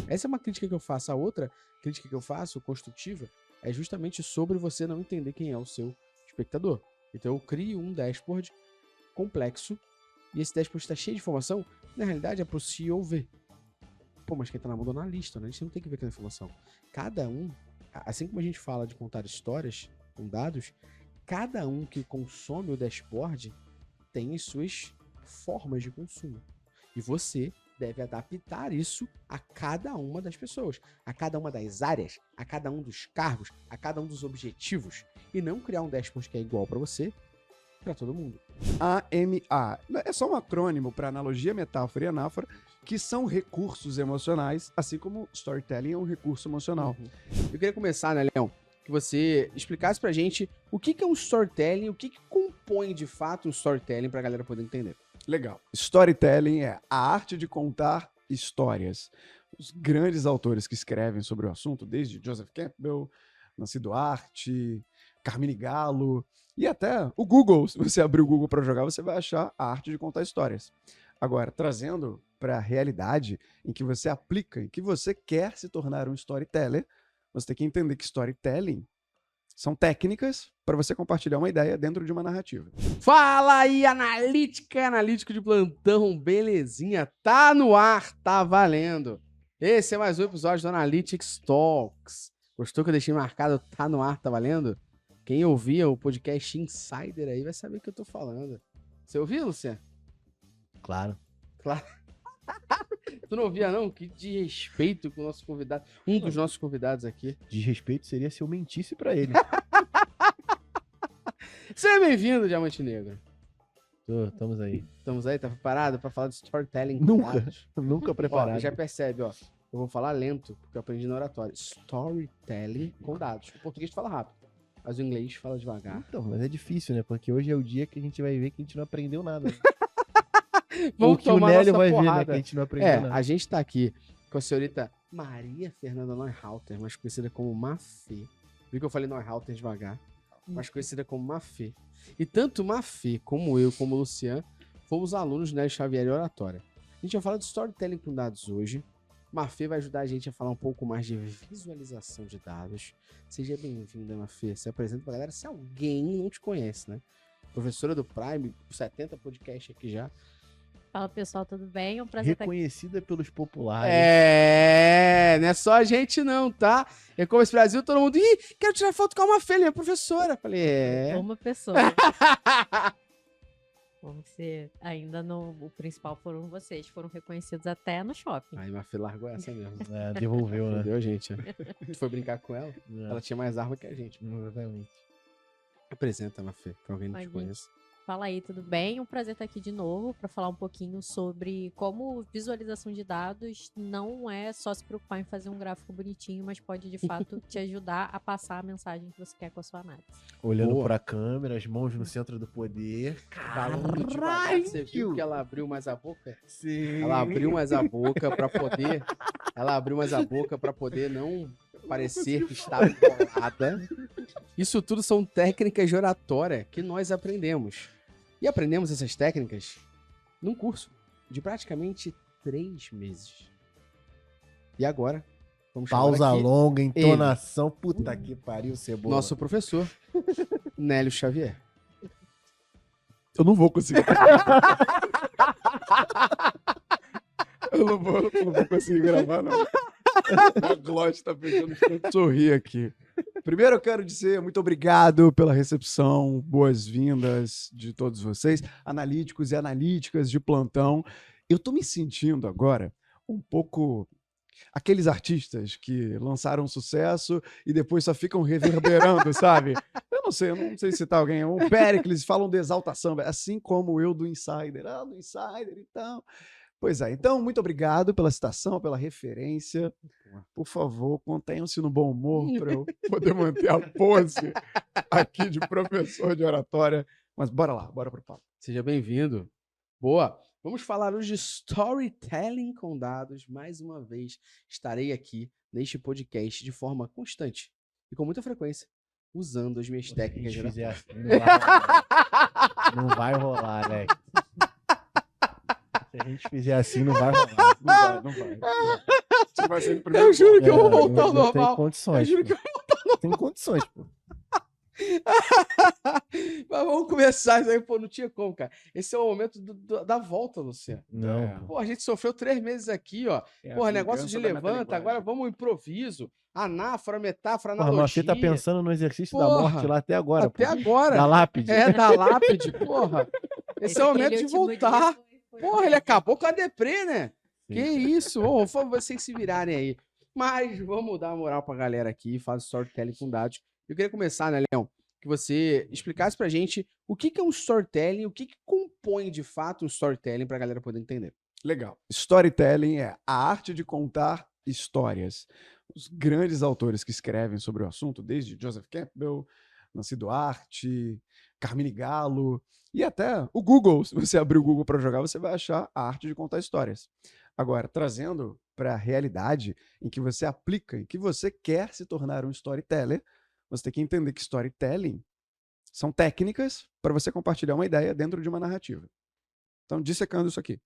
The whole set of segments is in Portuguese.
Essa é uma crítica que eu faço. A outra crítica que eu faço, construtiva, é justamente sobre você não entender quem é o seu espectador. Então eu crio um dashboard complexo e esse dashboard está cheio de informação. Na realidade é para o CEO ver. Pô, mas quem tá na mão do analista, né? A gente não tem que ver aquela informação. Cada um, assim como a gente fala de contar histórias com dados, cada um que consome o dashboard tem as suas formas de consumo. E você deve adaptar isso a cada uma das pessoas, a cada uma das áreas, a cada um dos cargos, a cada um dos objetivos. E não criar um dashboard que é igual para você, para todo mundo. AMA. É só um acrônimo para analogia, metáfora e anáfora, que são recursos emocionais, assim como storytelling é um recurso emocional. Eu queria começar, né, Leão, que você explicasse pra gente o que é um storytelling, o que compõe de fato um storytelling pra galera poder entender. Legal. Storytelling é a arte de contar histórias. Os grandes autores que escrevem sobre o assunto, desde Joseph Campbell, Nancy Duarte, Carmine Gallo e até o Google. Se você abrir o Google para jogar, você vai achar a arte de contar histórias. Agora, trazendo para a realidade em que você aplica, em que você quer se tornar um storyteller, você tem que entender que storytelling são técnicas para você compartilhar uma ideia dentro de uma narrativa. Fala aí, analítico de plantão, belezinha? Tá no ar, tá valendo. Esse é mais um episódio do Analytics Talks. Gostou que eu deixei marcado, tá no ar, tá valendo? Quem ouvia o podcast Insider aí vai saber o que eu tô falando. Você ouviu, Luciano? Claro. Tu não ouvia, não? Que desrespeito com o nosso convidado. Um dos nossos convidados aqui. Desrespeito seria se eu mentisse pra ele. Seja bem-vindo, Diamante Negro. Estamos aí. Estamos aí, tá preparado pra falar de storytelling? Nunca preparado. Ó, já percebe, ó. Eu vou falar lento, porque eu aprendi na oratória. Storytelling com dados. O português fala rápido, mas o inglês fala devagar. Então, mas é difícil, né? Porque hoje é o dia que a gente vai ver que a gente não aprendeu nada. Vamos o que o tomar Nélio nossa vai ver, né? porrada. Que a gente não aprendeu nada. A gente tá aqui com a senhorita Maria Fernanda Neuhalter, mais conhecida como Mafê. Viu que eu falei Neuhalter devagar? Mais conhecida como Mafê. E tanto Mafê como eu, como o Luciano, fomos alunos do Nélio Xavier e Oratória. A gente vai falar de storytelling com dados hoje. Mafê vai ajudar a gente a falar um pouco mais de visualização de dados. Seja bem-vinda, Mafê. Se apresenta pra galera se alguém não te conhece, né? Professora do Prime, 70 podcast aqui já. Fala, pessoal, tudo bem? É um prazer estar aqui. Reconhecida pelos populares. Não é só a gente não, tá? E-commerce Brasil, todo mundo, quero tirar foto com a Mafê, minha professora. Falei, Uma pessoa. Vamos ser, ainda no, o principal foram vocês, foram reconhecidos até no shopping. Aí Mafê largou essa mesmo. Devolveu, né? Entendeu, gente? Tu foi brincar com ela, ela tinha mais arma que a gente. Exatamente. Apresenta, Mafê, pra alguém não te conheça. Fala aí, tudo bem? Um prazer estar aqui de novo para falar um pouquinho sobre como visualização de dados não é só se preocupar em fazer um gráfico bonitinho, mas pode de fato te ajudar a passar a mensagem que você quer com a sua análise. Olhando pra câmera, as mãos no centro do poder. Falando devagar, você viu que ela abriu mais a boca? Sim. Ela abriu mais a boca pra poder. Ela abriu mais a boca pra poder não parecer que estava enrolada. Isso tudo são técnicas de oratória que nós aprendemos. E aprendemos essas técnicas num curso de praticamente 3 meses. E agora, vamos chamar Pausa aqui longa, entonação. Puta que pariu, Cebola. nosso professor, Nélio Xavier. Eu não vou conseguir. eu não vou conseguir gravar, não. A Glória tá pensando que eu sorri aqui. Primeiro eu quero dizer muito obrigado pela recepção, boas-vindas de todos vocês, analíticos e analíticas de plantão. Eu tô me sentindo agora um pouco aqueles artistas que lançaram sucesso e depois só ficam reverberando, sabe? Eu não sei se tá alguém. O Péricles falam de Exalta Samba, assim como eu do Insider. Do Insider e tal. Pois é, então, muito obrigado pela citação, pela referência. Por favor, contenham-se no bom humor para eu poder manter a pose aqui de professor de oratória. Mas bora lá, bora pro papo. Seja bem-vindo. Boa. Vamos falar hoje de storytelling com dados. Mais uma vez, estarei aqui neste podcast de forma constante e com muita frequência, usando as minhas técnicas de oratória. Não vai rolar, né? Se a gente fizer assim, não vai rolar. Não vai. Você vai ser o primeiro. Eu juro que eu vou É, voltar ao não tem normal. condições. Eu juro pô. Tem condições, pô. Mas vamos começar isso aí, pô, não tinha como, cara. Esse é o momento da volta, Luciano. Não, É. pô. Pô, a gente sofreu 3 meses aqui, ó. É a Porra, negócio de vingança da levanta, metalinguagem. agora vamos ao improviso. Anáfora, metáfora, Porra, analogia. mas você tá pensando no exercício da Porra, morte lá até agora, até pô. agora. Da lápide. É, da lápide, porra. Esse é o momento Aquele de último dia voltar. foi Porra, ele péssimo. acabou com a deprê, né? Sim. Que isso? Ô, por favor, vocês se virarem aí. Mas vamos dar uma moral pra galera aqui, faz storytelling com dados. Eu queria começar, né, Leão? Que você explicasse pra gente o que é um storytelling, o que compõe de fato um storytelling pra galera poder entender. Legal. Storytelling é a arte de contar histórias. Os grandes autores que escrevem sobre o assunto, desde Joseph Campbell, Nancy Duarte, Carmine Gallo e até o Google. Se você abrir o Google para jogar, você vai achar a arte de contar histórias. Agora, trazendo para a realidade em que você aplica, em que você quer se tornar um storyteller, você tem que entender que storytelling são técnicas para você compartilhar uma ideia dentro de uma narrativa. Então, dissecando isso aqui.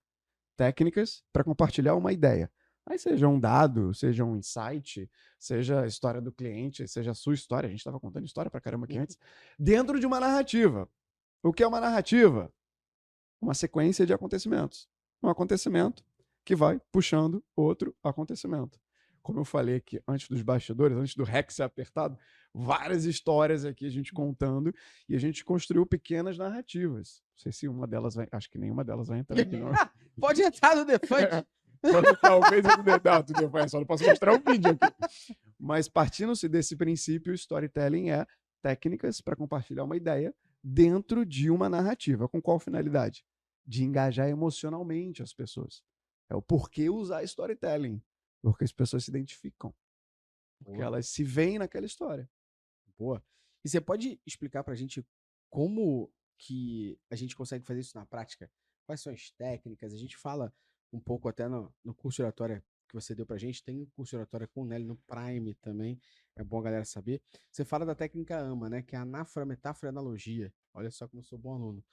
Técnicas para compartilhar uma ideia. Aí seja um dado, seja um insight, seja a história do cliente, seja a sua história. A gente estava contando história pra caramba aqui antes. Dentro de uma narrativa. O que é uma narrativa? Uma sequência de acontecimentos. Um acontecimento que vai puxando outro acontecimento. Como eu falei aqui antes dos bastidores, antes do REC ser apertado, várias histórias aqui a gente contando e a gente construiu pequenas narrativas. Não sei se uma delas vai... Acho que nenhuma delas vai entrar aqui, não. Pode entrar no Defante. Talvez eu não, tudo bem, só não posso mostrar um vídeo aqui. Mas partindo-se desse princípio, storytelling é técnicas para compartilhar uma ideia dentro de uma narrativa. Com qual finalidade? De engajar emocionalmente as pessoas. É o porquê usar storytelling. Porque as pessoas se identificam. Porque elas se veem naquela história. Boa. E você pode explicar pra gente como que a gente consegue fazer isso na prática? Quais são as técnicas? A gente fala um pouco até no curso de oratória que você deu pra gente. Tem um curso de oratória com o Nelly no Prime também. É bom a galera saber. Você fala da técnica AMA, né? Que é anáfora, metáfora e analogia. Olha só como eu sou bom aluno.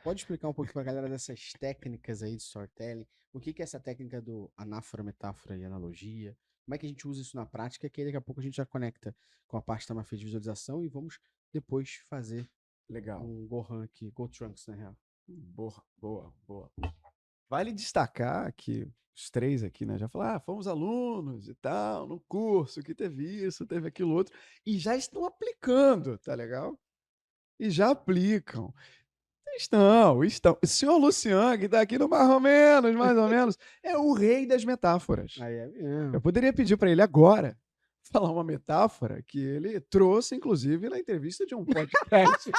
Pode explicar um pouco pra galera dessas técnicas aí de storytelling? O que é essa técnica do anáfora, metáfora e analogia? Como é que a gente usa isso na prática? Que aí daqui a pouco a gente já conecta com a parte da mafia de visualização e vamos depois fazer Legal. um Gohan aqui, Go Trunks, na real. Boa, boa, boa. Vale destacar que os três aqui, né, já falaram, fomos alunos e tal, no curso, que teve isso, teve aquilo outro, e já estão aplicando, tá legal? E já aplicam. Estão. O senhor Luciano, que tá aqui no mais ou menos, é o rei das metáforas. Aí é mesmo. Eu poderia pedir para ele agora falar uma metáfora que ele trouxe, inclusive, na entrevista de um podcast.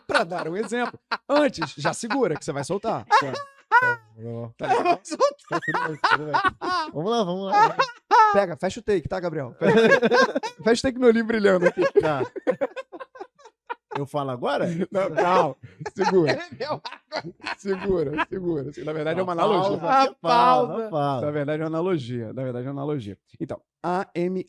Para dar um exemplo. Antes, já segura que você vai soltar. Tá legal? Vamos lá. Pega, fecha o take, tá, Gabriel? Fecha o take no olho brilhando aqui. Tá. Eu falo agora? Não, calma. Segura. Segura. Na verdade, é uma analogia. Na verdade, é uma analogia. Então, AMA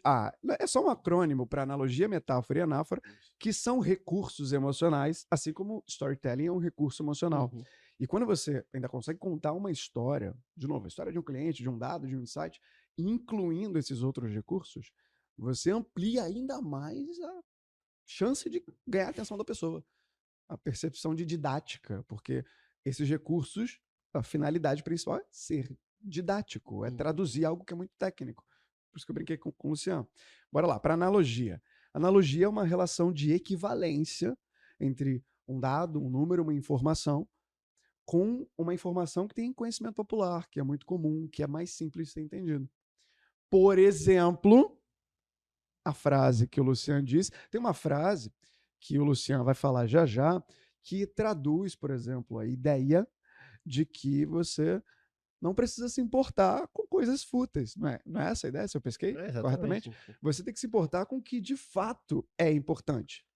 é só um acrônimo para analogia, metáfora e anáfora, que são recursos emocionais, assim como storytelling é um recurso emocional. Uhum. E quando você ainda consegue contar uma história, de novo, a história de um cliente, de um dado, de um insight, incluindo esses outros recursos, você amplia ainda mais a chance de ganhar a atenção da pessoa. A percepção de didática, porque esses recursos, a finalidade principal é ser didático, é traduzir algo que é muito técnico. Por isso que eu brinquei com o Luciano. Bora lá, para analogia. Analogia é uma relação de equivalência entre um dado, um número, uma informação, com uma informação que tem conhecimento popular, que é muito comum, que é mais simples de ser entendido. Por exemplo, a frase que o Luciano disse, tem uma frase que o Luciano vai falar já já, que traduz, por exemplo, a ideia de que você não precisa se importar com coisas fúteis. Não é essa a ideia, se eu pesquei corretamente? Você tem que se importar com o que de fato é importante.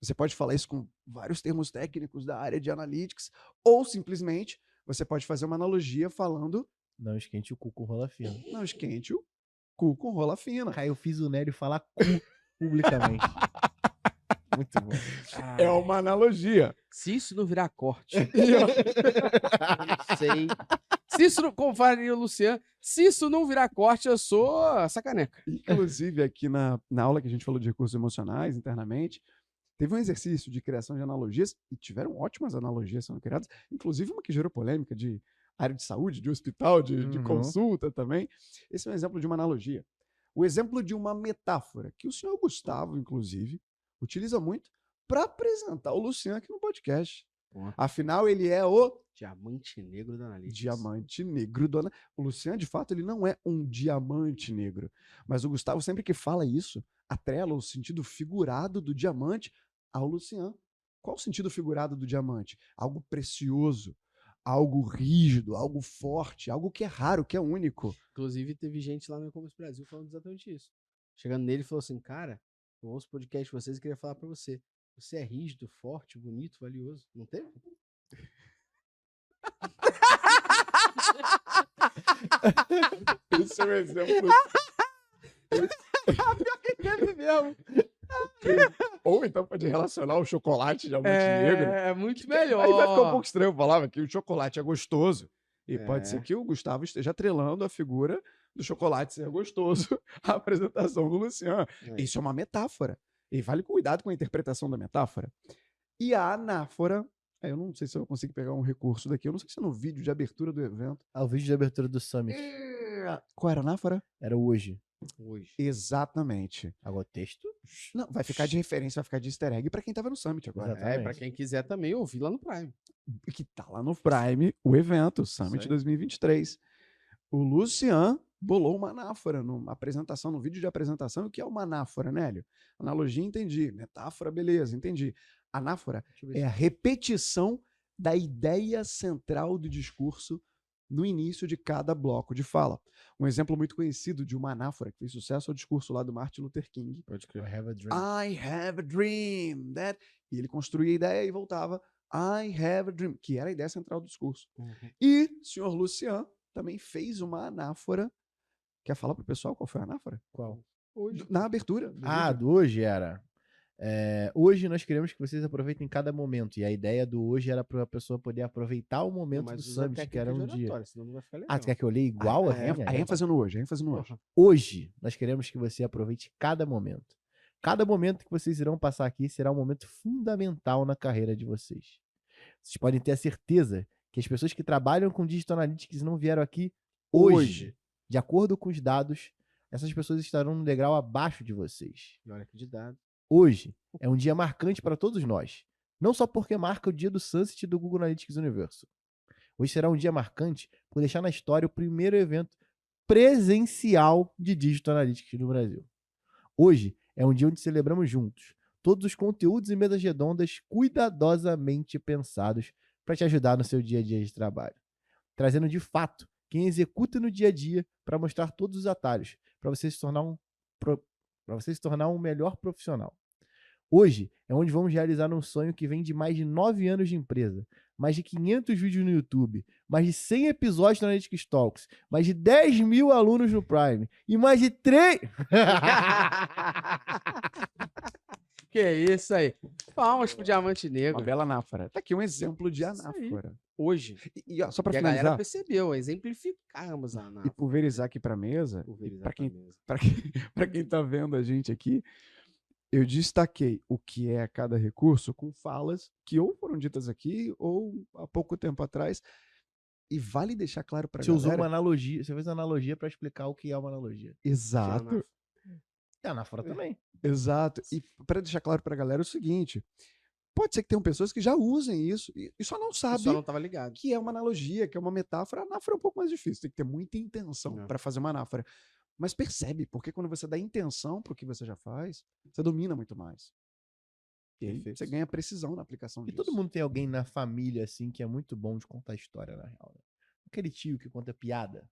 Você pode falar isso com vários termos técnicos da área de analytics, ou simplesmente você pode fazer uma analogia falando... Não esquente o cu com rola fina. Não esquente o cu com rola fina. Aí eu fiz o Nélio falar cu publicamente. Muito bom. É uma analogia. Se isso não virar corte, eu não sei Se isso não, como faria o Luciano, se isso não virar corte, eu sou sacaneca. Inclusive, aqui na aula que a gente falou de recursos emocionais internamente, teve um exercício de criação de analogias, e tiveram ótimas analogias sendo criadas, inclusive uma que gerou polêmica de área de saúde, de hospital, de consulta também. Esse é um exemplo de uma analogia. O exemplo de uma metáfora, que o senhor Gustavo, inclusive, utiliza muito para apresentar o Luciano aqui no podcast. Boa. Afinal, ele é o Diamante negro da Analytics. diamante negro do O Luciano, de fato, ele não é um diamante negro. Mas o Gustavo, sempre que fala isso, atrela o sentido figurado do diamante ao Luciano. Qual o sentido figurado do diamante? Algo precioso, algo rígido, algo forte, algo que é raro, que é único. Inclusive, teve gente lá no E-Commerce Brasil falando exatamente isso. Chegando nele e falou assim, cara, eu ouço o podcast de vocês e queria falar pra você. Você é rígido, forte, bonito, valioso. Não teve? Esse é um exemplo. Teve mesmo. Ou então pode relacionar o chocolate diamante negro. É muito melhor. Aí vai ficar um pouco estranho. Eu falava que o chocolate é gostoso. E pode É. ser que o Gustavo esteja atrelando a figura do chocolate ser gostoso à apresentação do Luciano. Isso é uma metáfora. E vale cuidado com a interpretação da metáfora. E a anáfora, eu não sei se eu consigo pegar um recurso daqui, eu não sei se é no vídeo de abertura do evento. Ah, o vídeo de abertura do Summit. Qual era a anáfora? Era hoje. Hoje. Exatamente. Agora o texto? Não, vai ficar de referência, vai ficar de easter egg pra quem tava no Summit agora. Exatamente. Pra quem quiser também ouvir lá no Prime. Que tá lá no Prime, o evento, Summit aí. 2023. O Lucian bolou uma anáfora numa apresentação, no vídeo de apresentação. O que é uma anáfora, Nélio? Analogia, entendi. Metáfora, beleza, entendi. Anáfora é a repetição da ideia central do discurso no início de cada bloco de fala. Um exemplo muito conhecido de uma anáfora que fez sucesso é o discurso lá do Martin Luther King. Pode I crer. have a dream. I have a dream that... E ele construía a ideia e voltava I have a dream, que era a ideia central do discurso. E o senhor Lucian também fez uma anáfora. Quer falar pro pessoal qual foi a anáfora? Qual? Hoje. Na abertura do Ah, vídeo. do hoje era. Hoje nós queremos que vocês aproveitem cada momento. E a ideia do hoje era para a pessoa poder aproveitar o momento do Summit, que era um dia. Senão não vai ficar legal. Ah, tu quer que eu leia igual a minha? A ênfase no hoje, a ênfase no hoje. Porra. Hoje, nós queremos que você aproveite cada momento. Cada momento que vocês irão passar aqui será um momento fundamental na carreira de vocês. Vocês podem ter a certeza que as pessoas que trabalham com Digital Analytics não vieram aqui hoje. De acordo com os dados, essas pessoas estarão num degrau abaixo de vocês. E olha que de dado. Hoje é um dia marcante para todos nós. Não só porque marca o dia do Sunset do Google Analytics Universo. Hoje será um dia marcante por deixar na história o primeiro evento presencial de Digital Analytics no Brasil. Hoje é um dia onde celebramos juntos todos os conteúdos e mesas redondas cuidadosamente pensados para te ajudar no seu dia a dia de trabalho. Trazendo de fato quem executa no dia a dia para mostrar todos os atalhos para você se tornar um melhor profissional. Hoje é onde vamos realizar um sonho que vem de mais de 9 anos de empresa, mais de 500 vídeos no YouTube, mais de 100 episódios no Analytics Talks, mais de 10 mil alunos no Prime e mais de 3... Que isso aí. Palmas pro Diamante Negro. Uma bela anáfora. Tá aqui um exemplo de Isso aí. anáfora. Hoje. E ó, só para E a galera finalizar, percebeu, exemplificamos a e pulverizar aqui pra mesa, Pulverizar para quem, pra mesa. pra quem tá vendo a gente aqui, eu destaquei o que é cada recurso com falas que ou foram ditas aqui ou há pouco tempo atrás. E vale deixar claro pra Você usou uma galera... analogia, você fez uma analogia para explicar o que é uma analogia. Exato, E a anáfora também. exato. E para deixar claro pra galera o seguinte, pode ser que tenham pessoas que já usem isso e só não Eu sabem só não tava ligado. que é uma analogia, que é uma metáfora. A anáfora é um pouco mais difícil, tem que ter muita intenção É. para fazer uma anáfora. Mas percebe, porque quando você dá intenção pro que você já faz, você domina muito mais. E aí Perfeito. você ganha precisão na aplicação E disso. todo mundo tem alguém na família, assim, que é muito bom de contar história, na real. Né? Aquele tio que conta piada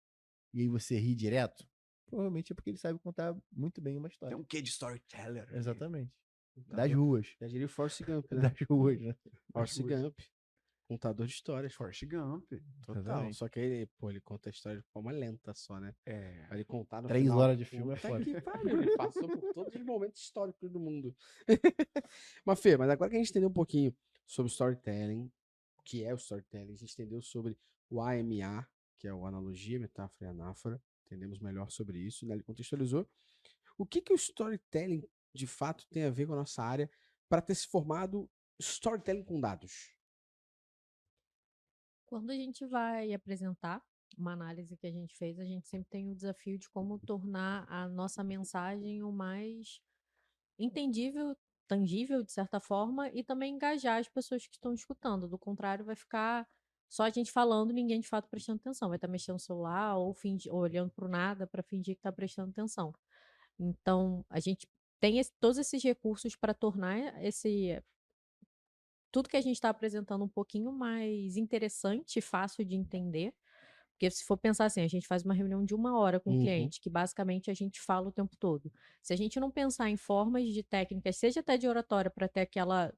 e aí você ri direto, provavelmente é porque ele sabe contar muito bem uma história. Tem um quê de storyteller. aqui. Exatamente. Contador- Das ruas. Já diria o Forrest Gump, né? Das ruas, né? Forrest Gump. Contador de histórias. Forrest Gump. Total. Exatamente. Só que ele conta a história de forma lenta só, né? É. Pra ele contar no 3 final. horas de filme é Puta foda. que pariu, ele passou por todos os momentos históricos do mundo. Mas, Fê, mas agora que a gente entendeu um pouquinho sobre storytelling, o que é o storytelling, a gente entendeu sobre o AMA, que é o Analogia, Metáfora e Anáfora. Entendemos melhor sobre isso, né? Ele contextualizou. O que o storytelling, de fato, tem a ver com a nossa área para ter se formado storytelling com dados? Quando a gente vai apresentar uma análise que a gente fez, a gente sempre tem o desafio de como tornar a nossa mensagem o mais entendível, tangível, de certa forma, e também engajar as pessoas que estão escutando. Do contrário, vai ficar só a gente falando, ninguém de fato prestando atenção. Vai estar mexendo no celular ou, ou olhando para o nada para fingir que está prestando atenção. Então, a gente tem todos esses recursos para tornar tudo que a gente está apresentando um pouquinho mais interessante e fácil de entender. Porque se for pensar assim, a gente faz uma reunião de 1 hora com o cliente, que basicamente a gente fala o tempo todo. Se a gente não pensar em formas de técnicas, seja até de oratória, para ter aquela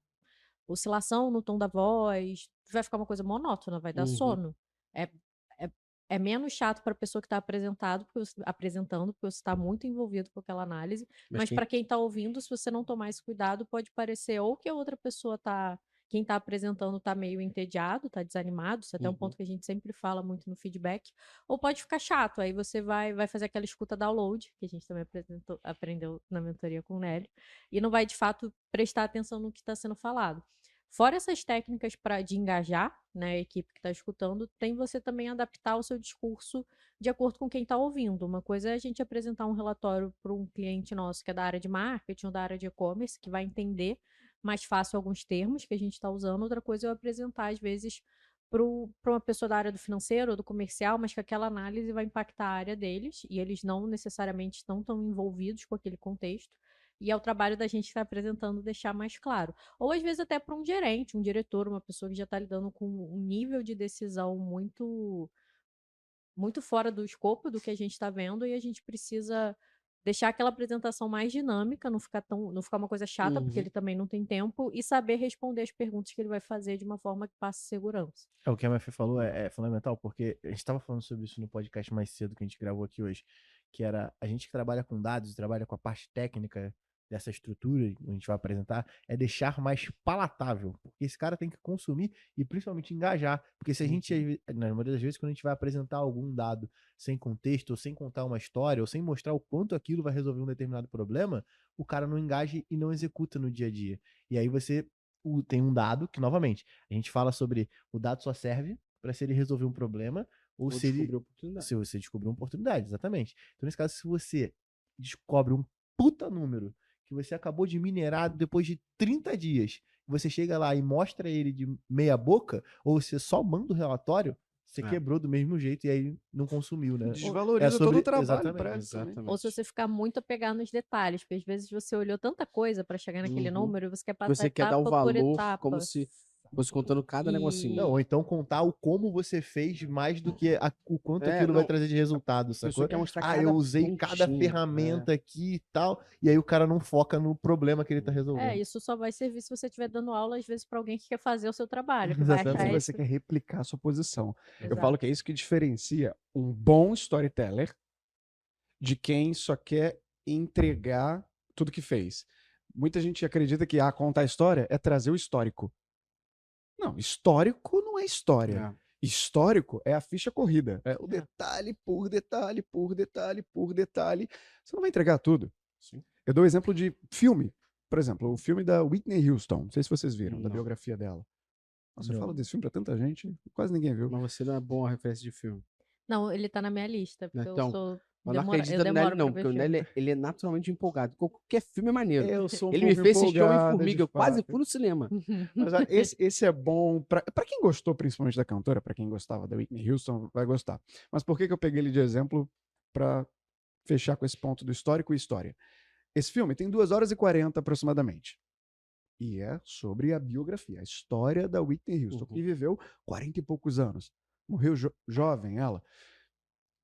oscilação no tom da voz, vai ficar uma coisa monótona, vai dar sono. É, é, é menos chato para a pessoa que está apresentando, porque você está muito envolvido com aquela análise. Mas para quem está ouvindo, se você não tomar esse cuidado, pode parecer ou que a outra pessoa quem está apresentando está meio entediado, está desanimado, isso é até um ponto que a gente sempre fala muito no feedback, ou pode ficar chato, aí você vai fazer aquela escuta download, que a gente também aprendeu na mentoria com o Nélio, e não vai de fato prestar atenção no que está sendo falado. Fora essas técnicas de engajar, né, a equipe que está escutando, tem você também adaptar o seu discurso de acordo com quem está ouvindo. Uma coisa é a gente apresentar um relatório para um cliente nosso que é da área de marketing ou da área de e-commerce, que vai entender mais fácil alguns termos que a gente está usando. Outra coisa é eu apresentar, às vezes, para uma pessoa da área do financeiro ou do comercial, mas que aquela análise vai impactar a área deles e eles não necessariamente estão tão envolvidos com aquele contexto. E é o trabalho da gente que está apresentando deixar mais claro. Ou às vezes até para um gerente, um diretor, uma pessoa que já está lidando com um nível de decisão muito, muito fora do escopo do que a gente está vendo e a gente precisa deixar aquela apresentação mais dinâmica, não ficar uma coisa chata, porque ele também não tem tempo, e saber responder as perguntas que ele vai fazer de uma forma que passe segurança. O que a MF falou é fundamental, porque a gente estava falando sobre isso no podcast mais cedo que a gente gravou aqui hoje, que era a gente que trabalha com dados, trabalha com a parte técnica dessa estrutura que a gente vai apresentar, é deixar mais palatável, porque esse cara tem que consumir e principalmente engajar, porque se a gente, na maioria das vezes, quando a gente vai apresentar algum dado sem contexto, ou sem contar uma história, ou sem mostrar o quanto aquilo vai resolver um determinado problema, o cara não engaja e não executa no dia a dia. E aí você tem um dado que, novamente, a gente fala sobre o dado só serve para se ele resolver um problema ou se você descobrir uma oportunidade, exatamente. Então, nesse caso, se você descobre um puta número que você acabou de minerar depois de 30 dias, você chega lá e mostra ele de meia boca, ou você só manda o relatório, você quebrou do mesmo jeito e aí não consumiu, né? Desvaloriza todo o trabalho. Exatamente. Ou se você ficar muito apegado nos detalhes, porque às vezes você olhou tanta coisa para chegar naquele número e você quer passar Você quer dar o etapa por valor etapa. como se fosse contando cada negocinho. Não, ou então contar o como você fez mais do que o quanto aquilo vai trazer de resultado, sacou? Quer mostrar Eu usei cada ferramenta aqui e tal, e aí o cara não foca no problema que ele tá resolvendo. Isso só vai servir se você estiver dando aula, às vezes, para alguém que quer fazer o seu trabalho. Se você quer replicar a sua posição. Eu falo que é isso que diferencia um bom storyteller de quem só quer entregar tudo que fez. Muita gente acredita que contar a história é trazer o histórico. Não, histórico não é história. Histórico é a ficha corrida. É o detalhe por detalhe, por detalhe, por detalhe. Você não vai entregar tudo. Sim. Eu dou exemplo de filme. Por exemplo, o filme da Whitney Houston. Não sei se vocês viram, da biografia dela. Nossa, eu falo desse filme pra tanta gente, quase ninguém viu. Mas você não é bom a referência de filme. Não, ele tá na minha lista, porque Então, eu sou... Mas não acredita no Nélio, não, porque o Nélio ele é naturalmente empolgado. Qualquer filme é maneiro. Eu sou um ele me fez assistir empolgado, Homem-Formiga, eu quase fui no cinema. Mas esse é bom pra quem gostou, principalmente da cantora, pra quem gostava da Whitney Houston, vai gostar. Mas por que eu peguei ele de exemplo pra fechar com esse ponto do histórico e história? Esse filme tem 2 horas e 40 aproximadamente. E é sobre a biografia, a história da Whitney Houston, que viveu 40 e poucos anos. Morreu jovem ela.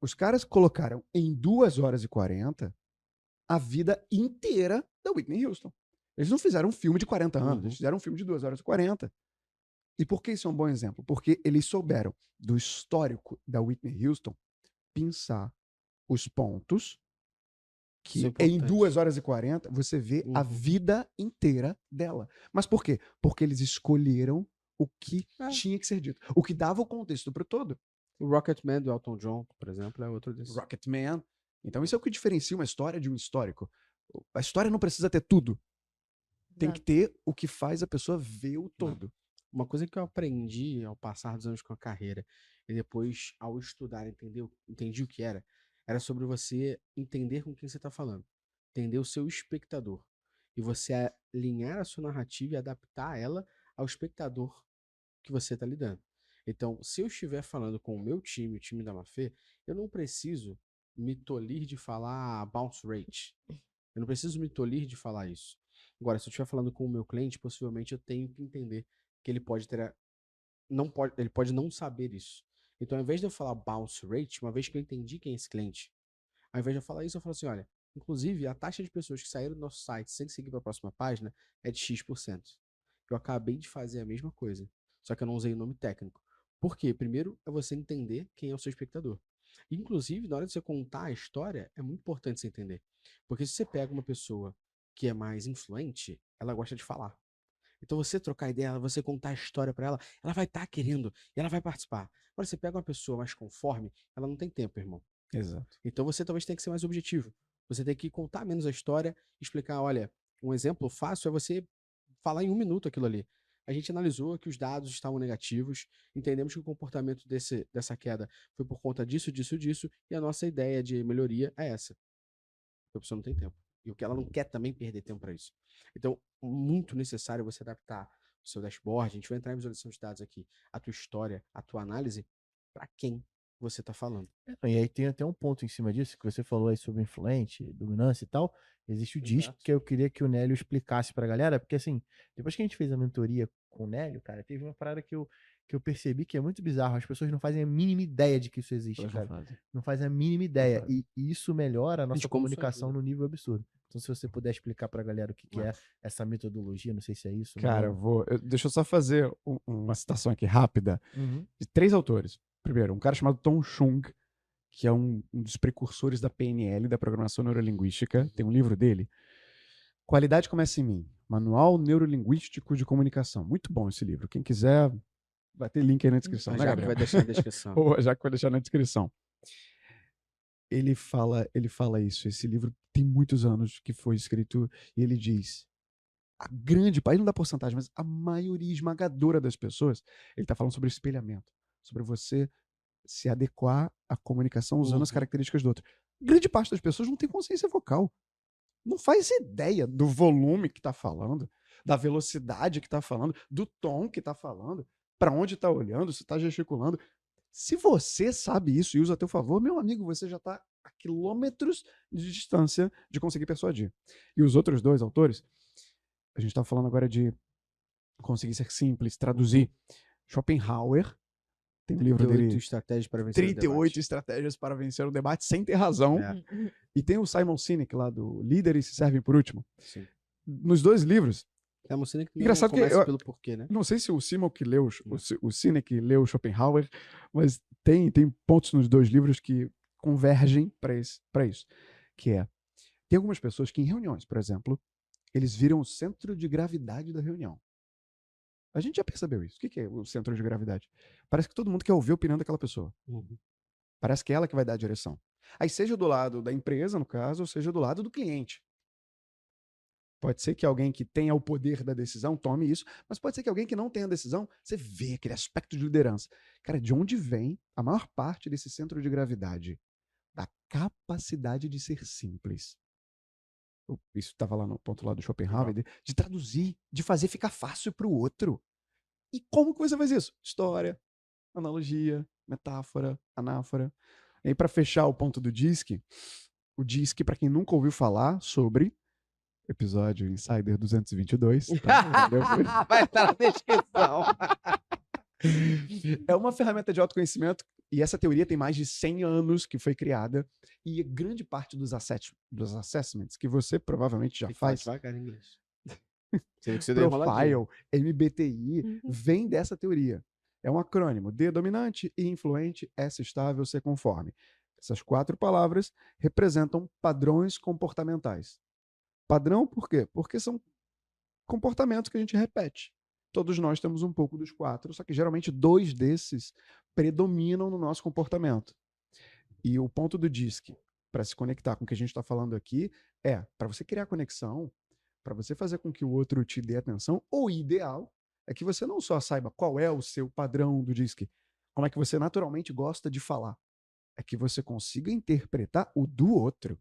Os caras colocaram em 2 horas e 40 a vida inteira da Whitney Houston. Eles não fizeram um filme de 40 anos, eles fizeram um filme de 2 horas e 40. E por que isso é um bom exemplo? Porque eles souberam, do histórico da Whitney Houston, pensar os pontos que em 2 horas e 40 você vê a vida inteira dela. Mas por quê? Porque eles escolheram o que tinha que ser dito, o que dava o contexto para o todo. O Rocketman do Elton John, por exemplo, é outro desses. Rocketman. Então isso é o que diferencia uma história de um histórico. A história não precisa ter tudo. Tem que ter o que faz a pessoa ver o todo. Uma coisa que eu aprendi ao passar dos anos com a carreira e depois, ao estudar, entendi o que era sobre você entender com quem você está falando, entender o seu espectador e você alinhar a sua narrativa e adaptar ela ao espectador que você está lidando. Então, se eu estiver falando com o meu time, o time da Mafê, eu não preciso me tolir de falar bounce rate. Eu não preciso me tolir de falar isso. Agora, se eu estiver falando com o meu cliente, possivelmente eu tenho que entender que ele pode ter ele pode não saber isso. Então, ao invés de eu falar bounce rate, uma vez que eu entendi quem é esse cliente, ao invés de eu falar isso, eu falo assim, olha, inclusive a taxa de pessoas que saíram do nosso site sem seguir para a próxima página é de X%. Eu acabei de fazer a mesma coisa, só que eu não usei o nome técnico. Por quê? Primeiro é você entender quem é o seu espectador. Inclusive, na hora de você contar a história, é muito importante você entender. Porque se você pega uma pessoa que é mais influente, ela gosta de falar. Então você trocar ideia, você contar a história para ela vai estar querendo e ela vai participar. Agora você pega uma pessoa mais conforme, ela não tem tempo, irmão. Exato. Então você talvez tenha que ser mais objetivo. Você tem que contar menos a história, explicar, olha, um exemplo fácil é você falar em 1 minuto aquilo ali. A gente analisou que os dados estavam negativos, entendemos que o comportamento dessa queda foi por conta disso, disso, disso, e a nossa ideia de melhoria é essa. A pessoa não tem tempo. E o que ela não quer também perder tempo para isso. Então, muito necessário você adaptar o seu dashboard, a gente vai entrar em visualização de dados aqui, a tua história, a tua análise, para quem você está falando. E aí tem até um ponto em cima disso, que você falou aí sobre influente, dominância e tal. Existe o DISC, que eu queria que o Nélio explicasse pra galera, porque assim, depois que a gente fez a mentoria com o Nélio, cara, teve uma parada que eu percebi que é muito bizarro. As pessoas não fazem a mínima ideia de que isso existe, cara. Não fazem a mínima ideia. E isso melhora a nossa Gente, como isso comunicação ajuda? no nível absurdo. Então, se você puder explicar pra galera o que é essa metodologia, não sei se é isso. Cara, deixa eu só fazer uma citação aqui rápida Uhum. de 3 autores. Primeiro, um cara chamado Tom Chung, que é um dos precursores da PNL, da Programação Neurolinguística. Tem um livro dele. Qualidade Começa em Mim. Manual Neurolinguístico de Comunicação. Muito bom esse livro. Quem quiser, vai ter link aí na descrição, né, Já que Gabriel? vai deixar na descrição. Ou já que vai deixar na descrição. Ele fala isso. Esse livro tem muitos anos que foi escrito e ele diz: a grande parte, não dá porcentagem, mas a maioria esmagadora das pessoas, ele está falando sobre espelhamento, sobre você se adequar à comunicação usando as características do outro. Grande parte das pessoas não tem consciência vocal. Não faz ideia do volume que está falando, da velocidade que está falando, do tom que está falando, para onde está olhando, se está gesticulando. Se você sabe isso e usa a teu favor, meu amigo, você já está a quilômetros de distância de conseguir persuadir. E os outros 2 autores, a gente está falando agora de conseguir ser simples, traduzir. Schopenhauer, tem um livro 38 dele, estratégias para vencer o 38 debate. estratégias para vencer o debate sem ter razão. É. E tem o Simon Sinek lá do Líderes se servem por último. Sim. Nos 2 livros, É uma cena que engraçado que começa pelo porquê, né? não sei se o Simon que leu, o Sinek leu Schopenhauer, mas tem pontos nos 2 livros que convergem para isso. Que é, tem algumas pessoas que em reuniões, por exemplo, eles viram o centro de gravidade da reunião. A gente já percebeu isso. O que é o centro de gravidade? Parece que todo mundo quer ouvir a opinião daquela pessoa. Parece que é ela que vai dar a direção. Aí seja do lado da empresa, no caso, ou seja do lado do cliente. Pode ser que alguém que tenha o poder da decisão tome isso, mas pode ser que alguém que não tenha decisão, você vê aquele aspecto de liderança. Cara, de onde vem a maior parte desse centro de gravidade? Da capacidade de ser simples. Isso estava lá no ponto lá do Schopenhauer, de traduzir, de fazer ficar fácil para o outro. E como que você faz isso? História, analogia, metáfora, anáfora. E aí, para fechar o ponto do DISC, o DISC, para quem nunca ouviu falar sobre, episódio Insider 222. Tá? Vai estar na descrição. É uma ferramenta de autoconhecimento e essa teoria tem mais de 100 anos que foi criada e grande parte dos assessments que você provavelmente já faz, Devagar em inglês. Profile, MBTI, vem dessa teoria. É um acrônimo: D dominante, I influente, S estável, C conforme. Essas 4 palavras representam padrões comportamentais. Padrão por quê? Porque são comportamentos que a gente repete. Todos nós temos um pouco dos 4, só que geralmente 2 desses predominam no nosso comportamento. E o ponto do DISC, para se conectar com o que a gente está falando aqui, é para você criar conexão, para você fazer com que o outro te dê atenção, o ideal é que você não só saiba qual é o seu padrão do DISC, como é que você naturalmente gosta de falar, é que você consiga interpretar o do outro.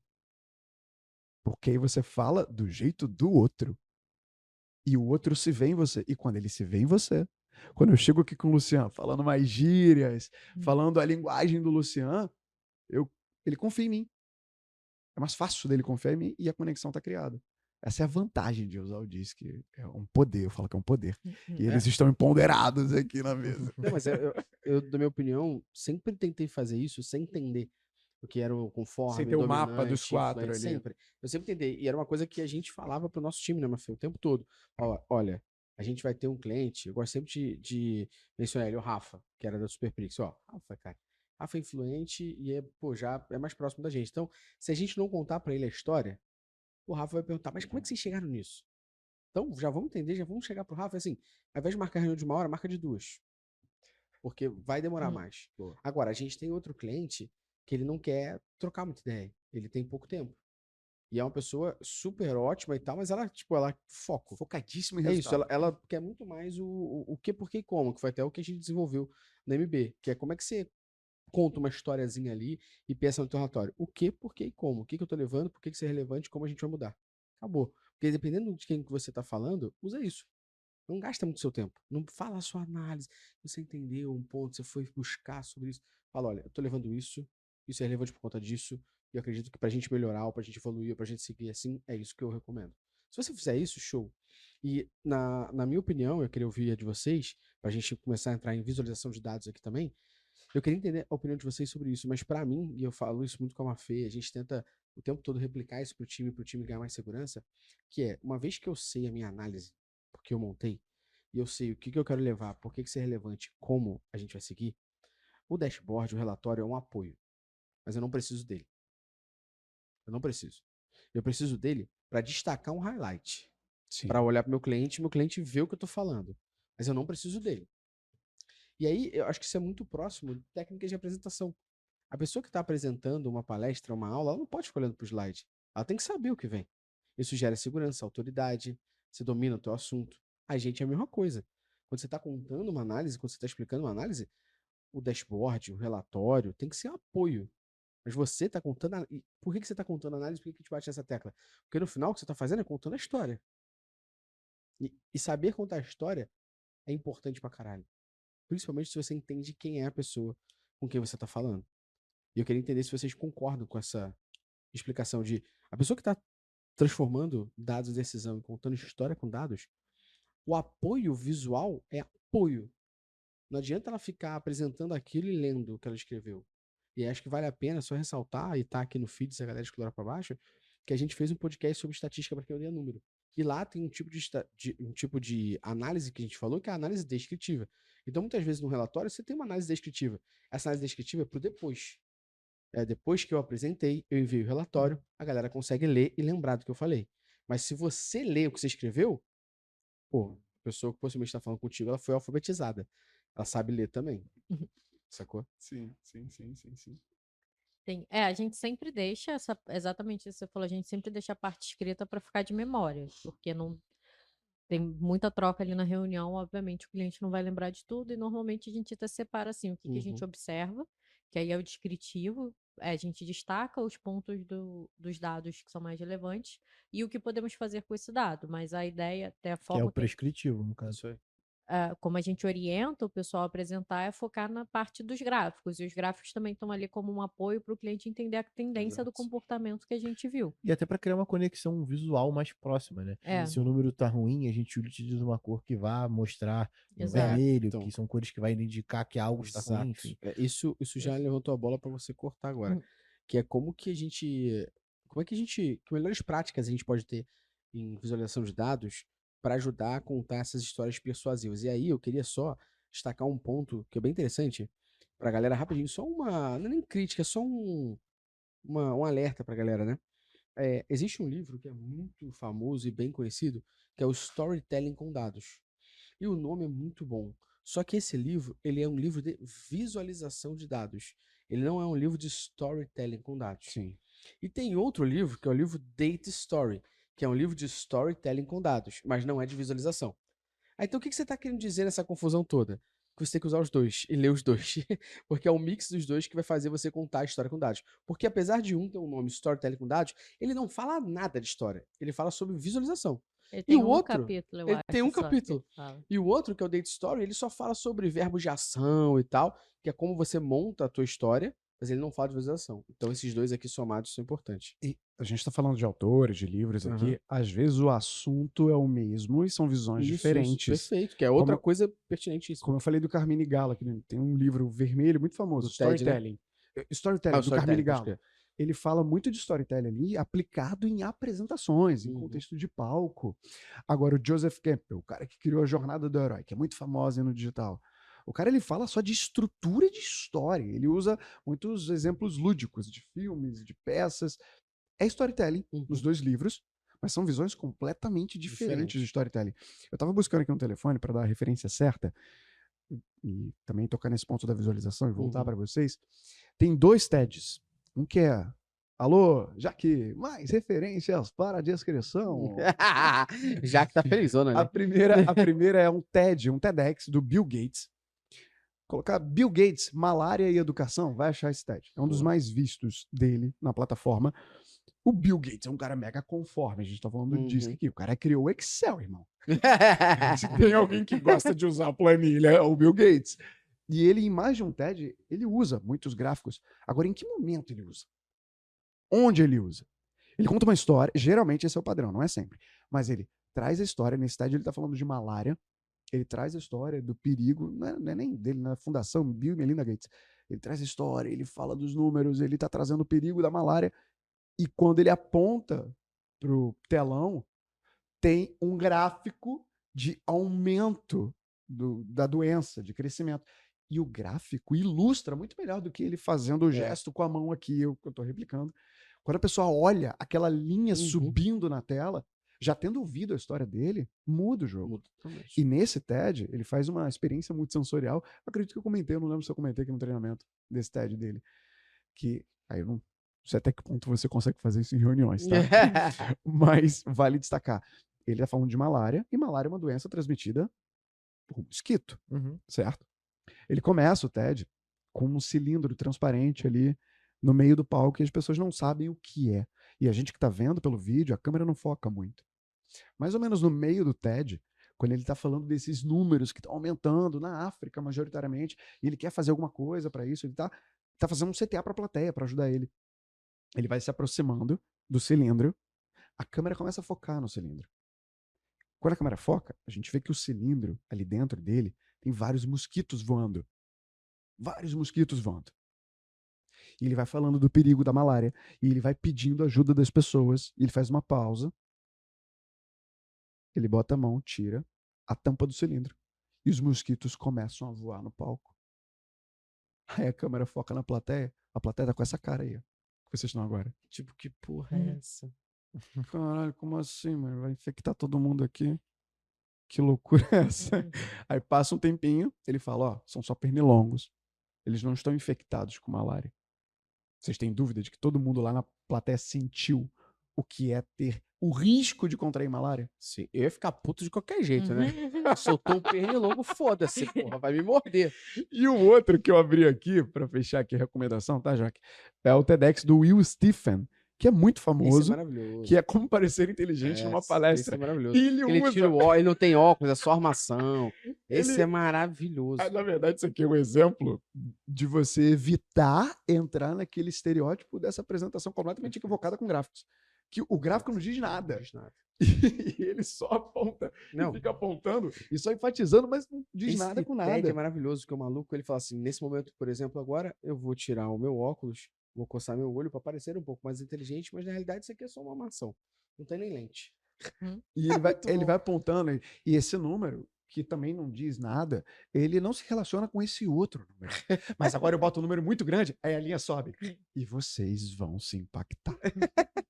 Porque aí você fala do jeito do outro. E o outro se vê em você. E quando ele se vê em você, quando eu chego aqui com o Luciano, falando mais gírias, falando a linguagem do Luciano, ele confia em mim. É mais fácil dele confiar em mim e a conexão está criada. Essa é a vantagem de usar o DISC. É um poder, eu falo que é um poder. E eles estão empoderados aqui na mesa. Não, mas da minha opinião, sempre tentei fazer isso sem entender o que era o conforme, Sem ter o mapa dos dominante, 4 ali. Sempre. Eu sempre tentei. E era uma coisa que a gente falava pro nosso time, né, Mafê, o tempo todo. Olha, a gente vai ter um cliente, eu gosto sempre de mencionar ele, o Rafa, que era da Superprix. Ó, Rafa, cara. Rafa é influente e já é mais próximo da gente. Então, se a gente não contar pra ele a história, o Rafa vai perguntar, mas como é que vocês chegaram nisso? Então, já vamos entender, já vamos chegar pro Rafa, assim, ao invés de marcar reunião de 1 hora, marca de 2. Porque vai demorar mais. Agora, a gente tem outro cliente que ele não quer trocar muita ideia. Ele tem pouco tempo. E é uma pessoa super ótima e tal, mas ela foco. Focadíssimo em É isso, resultado. ela quer muito mais o que, por que e como, que foi até o que a gente desenvolveu na MB, que é como é que você conta uma historiazinha ali e pensa no teu relatório. O que, por que e como? O que eu tô levando, por que isso é relevante, como a gente vai mudar. Acabou. Porque dependendo de quem que você tá falando, usa isso. Não gasta muito seu tempo. Não fala a sua análise. Você entendeu um ponto, você foi buscar sobre isso. Fala, olha, eu tô levando isso é relevante por conta disso, e eu acredito que pra gente melhorar, ou pra gente evoluir, ou pra gente seguir assim, é isso que eu recomendo. Se você fizer isso, show. E na minha opinião, eu queria ouvir a de vocês, pra gente começar a entrar em visualização de dados aqui também. Eu queria entender a opinião de vocês sobre isso, mas pra mim, e eu falo isso muito com a Mafê, a gente tenta o tempo todo replicar isso pro time ganhar mais segurança, que é, uma vez que eu sei a minha análise, porque eu montei, e eu sei o que eu quero levar, por que isso é relevante, como a gente vai seguir, o dashboard, o relatório é um apoio, mas eu não preciso dele. Eu não preciso. Eu preciso dele para destacar um highlight, para olhar para meu cliente ver o que eu estou falando, mas eu não preciso dele. E aí, eu acho que isso é muito próximo de técnicas de apresentação. A pessoa que está apresentando uma palestra, uma aula, ela não pode ficar olhando para o slide. Ela tem que saber o que vem. Isso gera segurança, autoridade, você domina o teu assunto. A gente é a mesma coisa. Quando você está contando uma análise, quando você está explicando uma análise, o dashboard, o relatório, tem que ser um apoio. Mas você está contando. E por que você está contando a análise? Por que a gente bate nessa tecla? Porque no final o que você está fazendo é contando a história. E saber contar a história é importante pra caralho. Principalmente se você entende quem é a pessoa com quem você está falando. E eu queria entender se vocês concordam com essa explicação de a pessoa que está transformando dados em decisão e contando história com dados, o apoio visual é apoio. Não adianta ela ficar apresentando aquilo e lendo o que ela escreveu. E acho que vale a pena só ressaltar, e tá aqui no feed, se a galera explorar para baixo, que a gente fez um podcast sobre estatística para quem odeia número. E lá tem um tipo de análise que a gente falou, que é a análise descritiva. Então, muitas vezes no relatório você tem uma análise descritiva. Essa análise descritiva é pro depois. Depois que eu apresentei, eu envio o relatório, a galera consegue ler e lembrar do que eu falei. Mas se você lê o que você escreveu, pô, a pessoa que possivelmente está falando contigo, ela foi alfabetizada. Ela sabe ler também. Sacou? Sim. Sim. A gente sempre deixa exatamente isso que você falou, a gente sempre deixa a parte escrita para ficar de memória, porque não tem muita troca ali na reunião, obviamente o cliente não vai lembrar de tudo, e normalmente a gente até separa assim, o que a gente observa, que aí é o descritivo, a gente destaca os pontos dos dados que são mais relevantes e o que podemos fazer com esse dado, mas a ideia, até a Que é forma o prescritivo, no caso. Isso aí. como a gente orienta o pessoal a apresentar é focar na parte dos gráficos, e os gráficos também estão ali como um apoio para o cliente entender a tendência do Exato. comportamento que a gente viu. E até para criar uma conexão visual mais próxima, né? Se o número tá ruim, a gente utiliza uma cor que vá mostrar no Exato. vermelho, Então. que são cores que vai indicar que algo está ruim, enfim. Isso já levantou a bola para você cortar agora. Que é como que a gente. Que melhores práticas a gente pode ter em visualização de dados para ajudar a contar essas histórias persuasivas. E aí eu queria só destacar um ponto que é bem interessante pra galera, rapidinho, só uma. Não é nem crítica, é só um alerta pra galera, né? Existe um livro que é muito famoso e bem conhecido, que é o Storytelling com Dados. E o nome é muito bom. Só que esse livro, ele é um livro de visualização de dados. Ele não é um livro de storytelling com dados. Sim. E tem outro livro, que é o livro Data Story, que é um livro de storytelling com dados, mas não é de visualização. Aí, então, o que você está querendo dizer nessa confusão toda? Que você tem que usar os dois e ler os dois. Porque é o mix dos dois que vai fazer você contar a história com dados. Porque apesar de um ter um nome Storytelling com dados, ele não fala nada de história. Ele fala sobre visualização. Ele E tem o um outro, capítulo, eu ele acho. tem um só que capítulo. fala. E o outro, que é o Data Story, ele só fala sobre verbos de ação e tal, que é como você monta a tua história, mas ele não fala de visualização. Então esses dois aqui somados são importantes. E a gente está falando de autores, de livros aqui. Aham. Às vezes o assunto é o mesmo e são visões diferentes. Perfeito, que é outra Como- coisa pertinentíssima. Como eu falei do Carmine Gala, que tem um livro vermelho muito famoso, Do TED, né? Storytelling. Storytelling, Ah, o do Carmine storytelling, pode Gala. crer. Ele fala muito de storytelling ali, aplicado em apresentações, em Uhum. contexto de palco. Agora, o Joseph Campbell, o cara que criou a Jornada do Herói, que é muito famosa no digital. O cara, ele fala só de estrutura de história. Ele usa muitos exemplos lúdicos de filmes, de peças. É storytelling nos Uhum. dois livros, mas são visões completamente diferentes de storytelling. Eu estava buscando aqui no telefone para dar a referência certa e também tocar nesse ponto da visualização e voltar Uhum. para vocês. Tem 2 TEDs. Um que é: alô, Jaque, mais referências para a descrição. Já que tá felizona, A né? primeira é um TED, um TEDx do Bill Gates. Colocar Bill Gates, malária e educação, vai achar esse TED. É um dos Boa. mais vistos dele na plataforma. O Bill Gates é um cara mega conforme, a gente tá falando disso Uhum. aqui. O cara criou o Excel, irmão. Se tem alguém que gosta de usar planilha, é o Bill Gates. E ele, em mais de um TED, ele usa muitos gráficos. Agora, em que momento ele usa? Onde ele usa? Ele conta uma história, geralmente esse é o padrão, não é sempre. Mas ele traz a história, nesse TED ele tá falando de malária, ele traz a história do perigo, não é nem dele, na Fundação Bill e Melinda Gates. Ele traz a história, ele fala dos números, ele tá trazendo o perigo da malária. E quando ele aponta pro telão, tem um gráfico de aumento da doença, de crescimento. E o gráfico ilustra muito melhor do que ele fazendo o gesto com a mão aqui, eu estou replicando. Quando a pessoa olha aquela linha subindo na tela, já tendo ouvido a história dele, muda o jogo. Muda totalmente. E nesse TED, ele faz uma experiência multissensorial. Acredito que eu comentei, eu não lembro se eu comentei aqui no treinamento desse TED dele. Que aí eu não sei até que ponto você consegue fazer isso em reuniões, tá? Mas vale destacar. Ele tá falando de malária, e malária é uma doença transmitida por mosquito, certo? Ele começa o TED com um cilindro transparente ali no meio do palco e as pessoas não sabem o que é. E a gente que tá vendo pelo vídeo, a câmera não foca muito. Mais ou menos no meio do TED, quando ele tá falando desses números que estão aumentando na África, majoritariamente, e ele quer fazer alguma coisa para isso, ele tá fazendo um CTA para a plateia, para ajudar ele. Ele vai se aproximando do cilindro, a câmera começa a focar no cilindro. Quando a câmera foca, a gente vê que o cilindro, ali dentro dele, tem vários mosquitos voando. Vários mosquitos voando. E ele vai falando do perigo da malária, e ele vai pedindo ajuda das pessoas, e ele faz uma pausa, ele bota a mão, tira a tampa do cilindro, e os mosquitos começam a voar no palco. Aí a câmera foca na plateia, a plateia tá com essa cara aí, ó, que vocês estão agora. Tipo, que porra é essa? Caralho, como assim, mano? Vai infectar todo mundo aqui? Que loucura é essa? Aí passa um tempinho, ele fala, ó, são só pernilongos. Eles não estão infectados com malária. Vocês têm dúvida de que todo mundo lá na plateia sentiu o que é ter o risco de contrair malária? Sim, eu ia ficar puto de qualquer jeito, né? Soltou um pernilongo, foda-se, porra, vai me morder. E o outro que eu abri aqui, pra fechar aqui a recomendação, tá, Jaque? É o TEDx do Will Stephen, que é muito Esse é famoso, maravilhoso. que é como parecer inteligente numa Esse palestra. é maravilhoso. E ele Ele usa... tira o óculos, ele não tem óculos, é só armação. Esse Ele- é maravilhoso. Na verdade, isso aqui é um exemplo de você evitar entrar naquele estereótipo dessa apresentação completamente equivocada com gráficos. Que o gráfico não diz nada. Não diz nada. E ele só aponta, Não, e fica apontando e só enfatizando, mas não diz esse nada com TED nada. é maravilhoso, que o maluco, ele fala assim, nesse momento, por exemplo, agora eu vou tirar o meu óculos, vou coçar meu olho pra parecer um pouco mais inteligente, mas na realidade isso aqui é só uma armação. Não tem nem lente. E ele vai, Muito ele bom. vai apontando, e esse número, que também não diz nada, ele não se relaciona com esse outro número. Mas agora eu boto um número muito grande, aí a linha sobe. E vocês vão se impactar.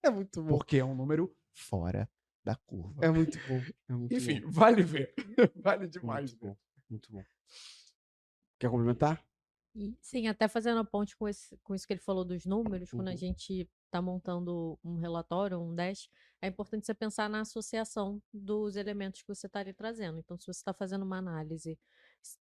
É muito bom. Porque é um número fora da curva. É muito bom. É muito Enfim, bom. vale ver. Vale demais Muito ver. bom. Muito bom. Quer complementar? E, sim, até fazendo a ponte com isso que ele falou dos números, quando a Uhum. gente está montando um relatório, um dash, é importante você pensar na associação dos elementos que você está ali trazendo. Então, se você está fazendo uma análise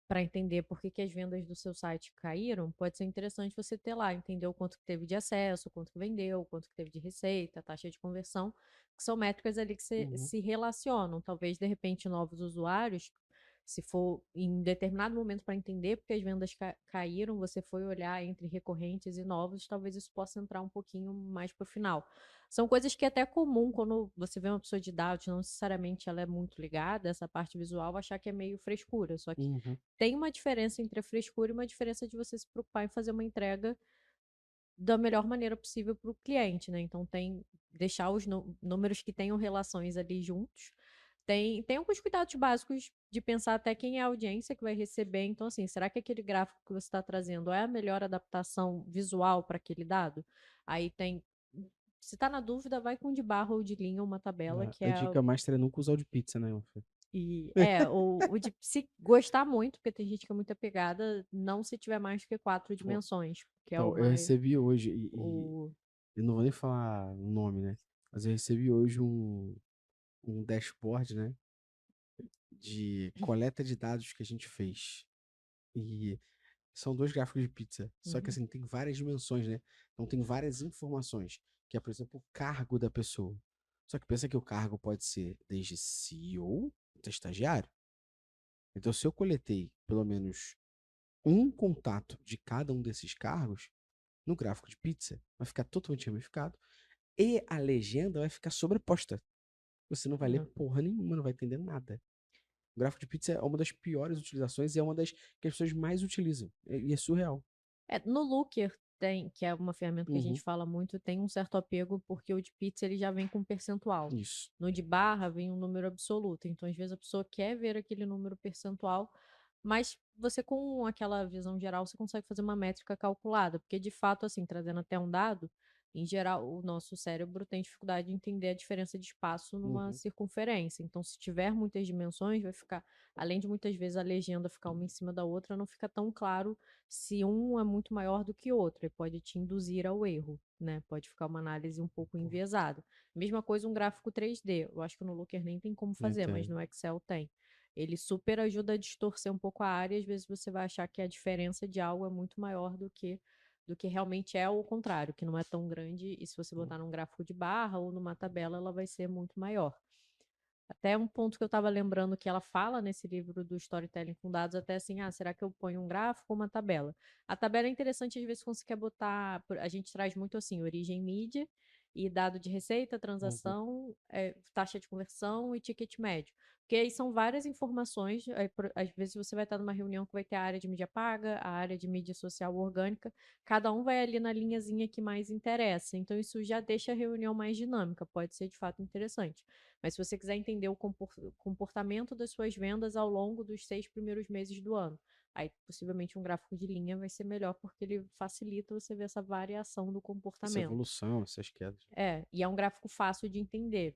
para entender por que as vendas do seu site caíram, pode ser interessante você ter lá, entender o quanto que teve de acesso, o quanto que vendeu, o quanto que teve de receita, a taxa de conversão, que são métricas ali que se relacionam. Talvez, de repente, novos usuários, se for em determinado momento para entender porque as vendas caíram, você foi olhar entre recorrentes e novos, talvez isso possa entrar um pouquinho mais para o final. São coisas que é até comum quando você vê uma pessoa de dados, não necessariamente ela é muito ligada, essa parte visual, achar que é meio frescura. Só que Uhum. tem uma diferença entre a frescura e uma diferença de você se preocupar em fazer uma entrega da melhor maneira possível para o cliente, né? Então tem deixar os números que tenham relações ali juntos. Tem alguns cuidados básicos de pensar até quem é a audiência que vai receber. Então, assim, será que aquele gráfico que você está trazendo é a melhor adaptação visual para aquele dado? Aí tem. Se está na dúvida, vai com de barra ou de linha uma tabela que A é. dica master é nunca usar o de pizza, né, Fê? O de se gostar muito, porque tem gente que é muito apegada, não se tiver mais do que 4 dimensões, que é o Então, eu mais. recebi hoje, e O... eu não vou nem falar o nome, né? Mas eu recebi hoje um dashboard, né? De coleta de dados que a gente fez. E são 2 gráficos de pizza. Só que Uhum. assim, tem várias dimensões, né? Então tem várias informações. Que é, por exemplo, o cargo da pessoa. Só que pensa que o cargo pode ser desde CEO até estagiário. Então, se eu coletei pelo menos um contato de cada um desses cargos, no gráfico de pizza, vai ficar totalmente ramificado. E a legenda vai ficar sobreposta. Você não vai ler porra nenhuma, não vai entender nada. O gráfico de pizza é uma das piores utilizações e é uma das que as pessoas mais utilizam. E é surreal. No Looker tem, que é uma ferramenta que a Uhum. gente fala muito, tem um certo apego, porque o de pizza ele já vem com percentual. Isso. No de barra vem um número absoluto. Então, às vezes, a pessoa quer ver aquele número percentual, mas você, com aquela visão geral, você consegue fazer uma métrica calculada, porque de fato, assim, trazendo até um dado, em geral, o nosso cérebro tem dificuldade de entender a diferença de espaço numa Uhum. circunferência. Então, se tiver muitas dimensões, vai ficar, além de muitas vezes a legenda ficar uma em cima da outra, não fica tão claro se um é muito maior do que o outro, e pode te induzir ao erro, né? Pode ficar uma análise um pouco enviesada. Mesma coisa um gráfico 3D. Eu acho que no Looker nem tem como fazer, mas no Excel tem. Ele super ajuda a distorcer um pouco a área, e às vezes você vai achar que a diferença de algo é muito maior do que realmente é, ou o contrário, que não é tão grande, e se você botar num gráfico de barra ou numa tabela, ela vai ser muito maior. Até um ponto que eu estava lembrando que ela fala nesse livro do Storytelling com dados, até assim, será que eu ponho um gráfico ou uma tabela? A tabela é interessante, às vezes, quando você quer botar, a gente traz muito assim, origem mídia e dado de receita, transação, taxa de conversão e ticket médio. Porque aí são várias informações, às vezes você vai estar numa reunião que vai ter a área de mídia paga, a área de mídia social orgânica, cada um vai ali na linhazinha que mais interessa. Então, isso já deixa a reunião mais dinâmica, pode ser de fato interessante. Mas se você quiser entender o comportamento das suas vendas ao longo dos 6 primeiros meses do ano, aí possivelmente um gráfico de linha vai ser melhor, porque ele facilita você ver essa variação do Essa comportamento. evolução, essas quedas. E é um gráfico fácil de entender.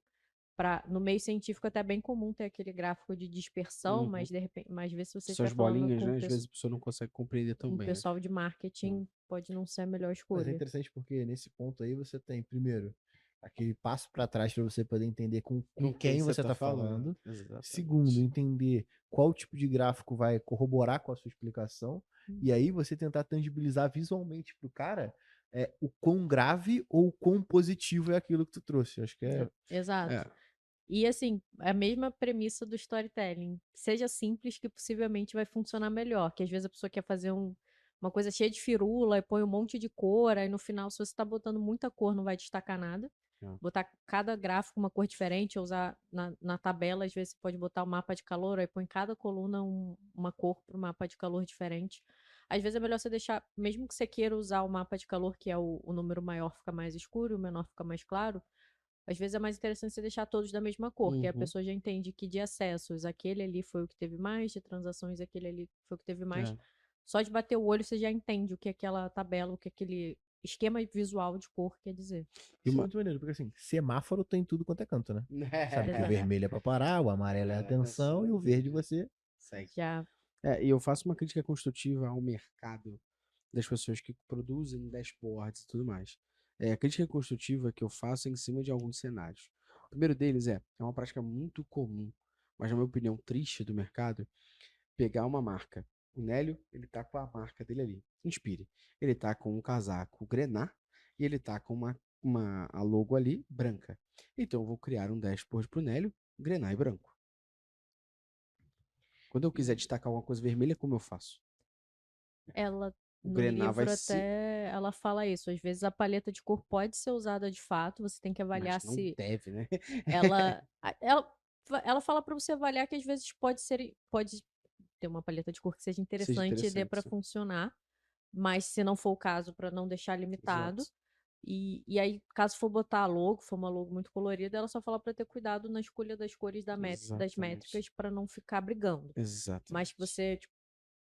No meio científico até é bem comum ter aquele gráfico de dispersão, Uhum. mas de repente, às vezes se você Essas estiver falando bolinhas, com né? Às vezes a pessoa não consegue compreender um também, né? pessoal de marketing, pode não ser a melhor Mas é escolha. interessante porque nesse ponto aí você tem, primeiro, aquele passo para trás para você poder entender com quem você está falando. Exatamente. Segundo, entender qual tipo de gráfico vai corroborar com a sua explicação. E aí você tentar tangibilizar visualmente pro cara o quão grave ou quão positivo é aquilo que tu trouxe. Acho que é. Exato. E assim, a mesma premissa do storytelling. Seja simples, que possivelmente vai funcionar melhor. Que às vezes a pessoa quer fazer uma coisa cheia de firula e põe um monte de cor, aí no final, se você está botando muita cor, não vai destacar nada. Botar cada gráfico uma cor diferente, ou usar na tabela, às vezes você pode botar o mapa de calor, aí põe cada coluna uma cor para o mapa de calor diferente. Às vezes é melhor você deixar, mesmo que você queira usar o mapa de calor, que é o número maior fica mais escuro, o menor fica mais claro, às vezes é mais interessante você deixar todos da mesma cor, que aí a pessoa já entende que de acessos, aquele ali foi o que teve mais, de transações, aquele ali foi o que teve mais. Só de bater o olho, você já entende o que aquela tabela, o que aquele esquema visual de cor quer dizer. Isso é muito maneiro, porque assim, semáforo tem tudo quanto é canto, né? Sabe que o Exato. vermelho é pra parar, o amarelo é atenção e o verde você Já E eu faço uma crítica construtiva ao mercado das pessoas que produzem dashboards e tudo mais. A crítica construtiva que eu faço é em cima de alguns cenários. O primeiro deles é uma prática muito comum, mas na minha opinião triste do mercado, pegar uma marca. O Nélio, ele tá com a marca dele ali. Inspire. Ele tá com um casaco grená e ele tá com a logo ali branca. Então eu vou criar um dashboard pro Nélio, grená e branco. Quando eu quiser destacar alguma coisa vermelha, como eu faço? Ela, O no grená vai livro ser. até, ela fala isso. Às vezes a paleta de cor pode ser usada de fato, você tem que avaliar Mas não se deve, né? ela, ela fala para você avaliar que às vezes pode ter uma paleta de cor que seja Seja interessante e dê interessante. para Sim. funcionar, mas se não for o caso, para não deixar limitado. Exato. E aí, caso for botar a logo, for uma logo muito colorida, ela só fala para ter cuidado na escolha das cores das Exatamente. métricas para não ficar brigando. Mas Exatamente. que você, tipo,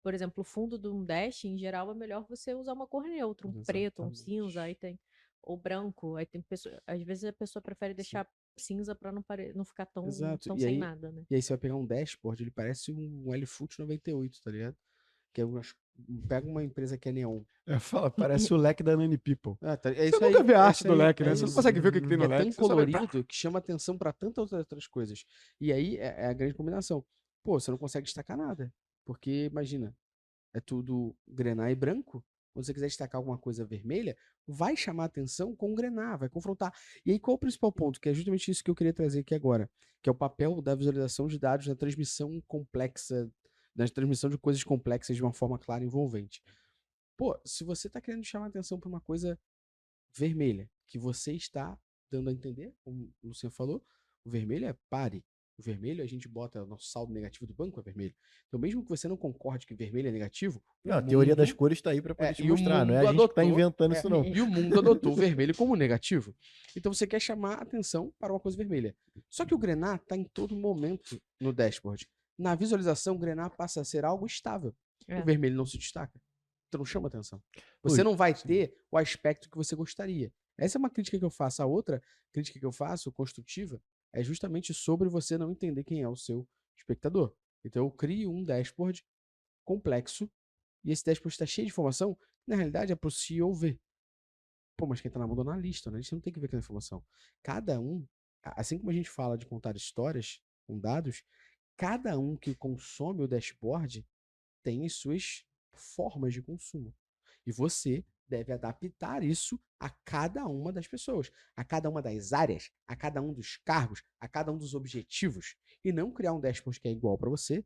por exemplo, o fundo de um dash, em geral, é melhor você usar uma cor neutra, um preto, um cinza, aí tem ou branco, aí tem pessoa, às vezes a pessoa prefere Sim. deixar cinza para não ficar tão, Exato. tão E sem aí, nada, né? e aí você vai pegar um dashboard, ele parece um LFoot 98, tá ligado? Que é pega uma empresa que é neon. Parece o leque da Nani People. É Você isso nunca aí, vê a é arte isso do aí, leque, é né? Você não isso. consegue ver o que tem no É leque. tão Você só vai- colorido que chama atenção pra tantas outras coisas. E aí é a grande combinação. Pô, você não consegue destacar nada. Porque, imagina, é tudo grená e branco. Quando você quiser destacar alguma coisa vermelha, vai chamar atenção com o grená, vai confrontar. E aí, qual é o principal ponto? Que é justamente isso que eu queria trazer aqui agora, que é o papel da visualização de dados na transmissão complexa, na transmissão de coisas complexas de uma forma clara e envolvente. Pô, se você está querendo chamar atenção para uma coisa vermelha, que você está dando a entender, como o Luciano falou, o vermelho é pare. O vermelho a gente bota o nosso saldo negativo do banco é vermelho. Então, mesmo que você não concorde que vermelho é negativo, Não, a teoria das mundo, cores tá aí pra poder te e o mostrar. Não é a mundo gente que tá adotou, inventando isso, não. e o mundo adotou o vermelho como negativo. Então você quer chamar atenção para uma coisa vermelha. Só que o grená está em todo momento no dashboard. Na visualização, o grená passa a ser algo estável. É. O vermelho não se destaca. Então não chama atenção. Você Ui, não vai ter o aspecto que você gostaria. Essa é uma crítica que eu faço. A outra crítica que eu faço, construtiva, é justamente sobre você não entender quem é o seu espectador. Então eu crio um dashboard complexo e esse dashboard está cheio de informação, na realidade é para o CEO ver. Pô, mas quem está na mão do analista, né? A gente não tem que ver aquela informação. Cada um, assim como a gente fala de contar histórias com dados, cada um que consome o dashboard tem as suas formas de consumo. E você deve adaptar isso a cada uma das pessoas, a cada uma das áreas, a cada um dos cargos, a cada um dos objetivos. E não criar um dashboard que é igual para você,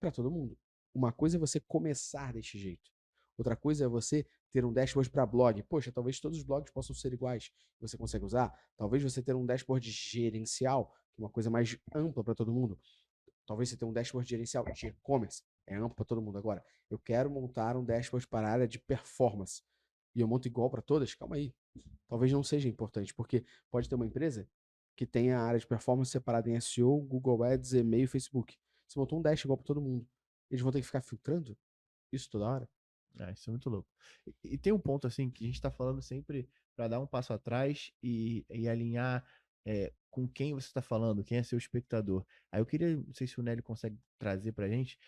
para todo mundo. Uma coisa é você começar deste jeito. Outra coisa é você ter um dashboard para blog. Poxa, talvez todos os blogs possam ser iguais. Você consegue usar. Talvez você ter um dashboard gerencial, que é uma coisa mais ampla para todo mundo. Talvez você tenha um dashboard gerencial de e-commerce. É amplo para todo mundo. Agora, eu quero montar um dashboard para a área de performance. E eu monto igual para todas? Calma aí. Talvez não seja importante, porque pode ter uma empresa que tenha a área de performance separada em SEO, Google Ads, e-mail e Facebook. Você montou um dash igual para todo mundo. Eles vão ter que ficar filtrando isso toda hora? isso é muito louco. E tem um ponto, assim, que a gente tá falando sempre pra dar um passo atrás e alinhar com quem você tá falando, quem é seu espectador. Aí eu queria, não sei se o Nélio consegue trazer pra gente.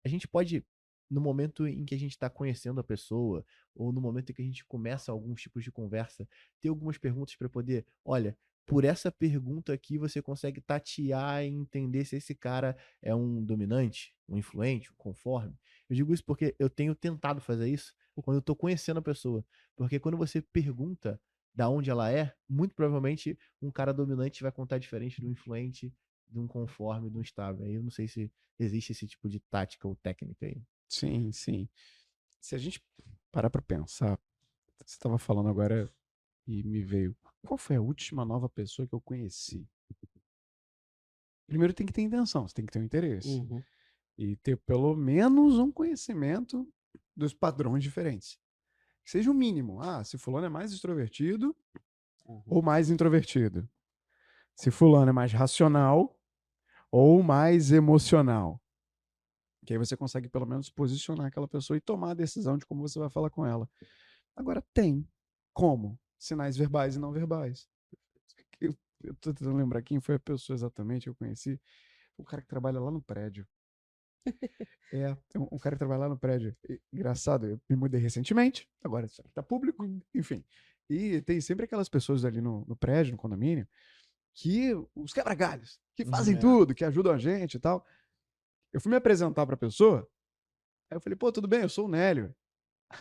A gente pode, no momento em que a gente tá conhecendo a pessoa, ou no momento em que a gente começa alguns tipos de conversa, ter algumas perguntas pra poder, olha, por essa pergunta aqui você consegue tatear e entender se esse cara é um dominante, um influente, um conforme. Eu digo isso porque eu tenho tentado fazer isso quando eu tô conhecendo a pessoa. Porque quando você pergunta da onde ela é, muito provavelmente um cara dominante vai contar diferente do influente, de um conforme, de um estável. Aí eu não sei se existe esse tipo de tática ou técnica aí. Sim, sim. Se a gente parar pra pensar, você estava falando agora e me veio. Qual foi a última nova pessoa que eu conheci? Primeiro tem que ter intenção, você tem que ter um interesse. Uhum. E ter pelo menos um conhecimento dos padrões diferentes. Seja o mínimo. Ah, se fulano é mais extrovertido ou mais introvertido. Se fulano é mais racional ou mais emocional. Que aí você consegue pelo menos posicionar aquela pessoa e tomar a decisão de como você vai falar com ela. Agora tem como sinais verbais e não verbais. Eu tô tentando lembrar quem foi a pessoa exatamente que eu conheci. O cara que trabalha lá no prédio. Um cara que trabalha lá no prédio. Engraçado, eu me mudei recentemente, agora tá público, enfim. E tem sempre aquelas pessoas ali no prédio, no condomínio, que os quebra-galhos, que fazem tudo, que ajudam a gente e tal. Eu fui me apresentar pra pessoa, aí eu falei, pô, tudo bem, eu sou o Nélio.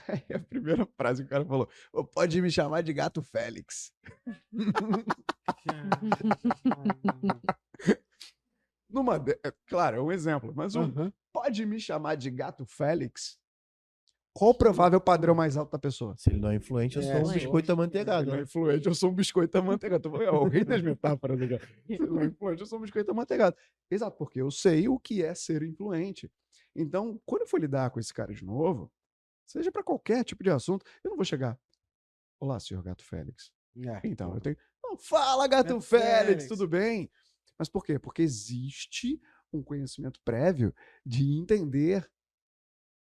Aí a primeira frase que o cara falou, "Ô, pode me chamar de Gato Félix." Claro, é um exemplo, mas Aham. pode me chamar de Gato Félix? Qual o provável padrão mais alto da pessoa? Se ele não é influente, eu sou um influente. biscoito Se amanteigado. ele não é Né? influente, eu sou um biscoito amanteigado. É o rei das metáforas aqui. Se ele não é influente, eu sou um biscoito amanteigado. Exato, porque eu sei o que é ser influente. Então, quando eu for lidar com esse cara de novo, seja para qualquer tipo de assunto, eu não vou chegar. Olá, senhor Gato Félix. Então, eu tenho. Não, fala, Gato Gato Félix, Félix. tudo bem? Mas por quê? Porque existe um conhecimento prévio de entender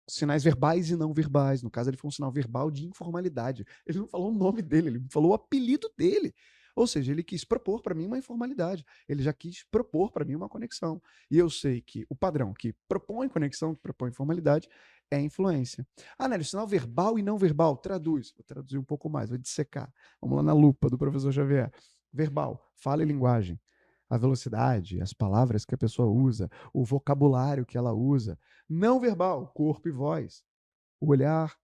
sinais verbais e não verbais. No caso, ele foi um sinal verbal de informalidade. Ele não falou o nome dele, ele falou o apelido dele. Ou seja, ele quis propor para mim uma informalidade. Ele já quis propor para mim uma conexão. E eu sei que o padrão que propõe conexão, que propõe informalidade, é influência. Ah, Nélio, sinal verbal e não verbal. Traduz. Vou traduzir um pouco mais, vou dissecar. Vamos lá na lupa do professor Xavier. Verbal, fala e linguagem. A velocidade, as palavras que a pessoa usa, o vocabulário que ela usa. Não verbal, corpo e voz. O olhar,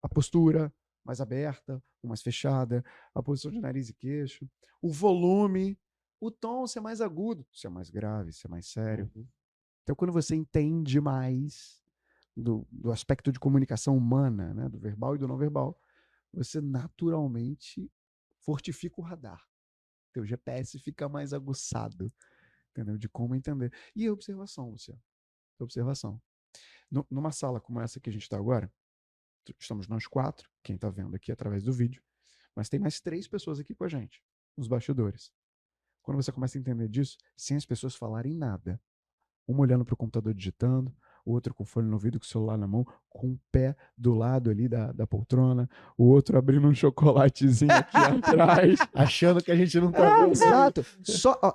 a postura mais aberta, ou mais fechada, a posição de nariz e queixo, o volume, o tom, se é mais agudo, se é mais grave, se é mais sério. Então, quando você entende mais do aspecto de comunicação humana, né, do verbal e do não verbal, você naturalmente fortifica o radar. Teu GPS fica mais aguçado, entendeu? De como entender. E a observação, Luciano. Observação. Numa sala como essa que a gente está agora, estamos nós 4, quem está vendo aqui através do vídeo, mas tem mais 3 pessoas aqui com a gente, nos bastidores. Quando você começa a entender disso, sem as pessoas falarem nada, uma olhando para o computador digitando, o outro com o fone no ouvido, com o celular na mão, com o pé do lado ali da poltrona, o outro abrindo um chocolatezinho aqui atrás. Achando que a gente não tá vendo. Exato.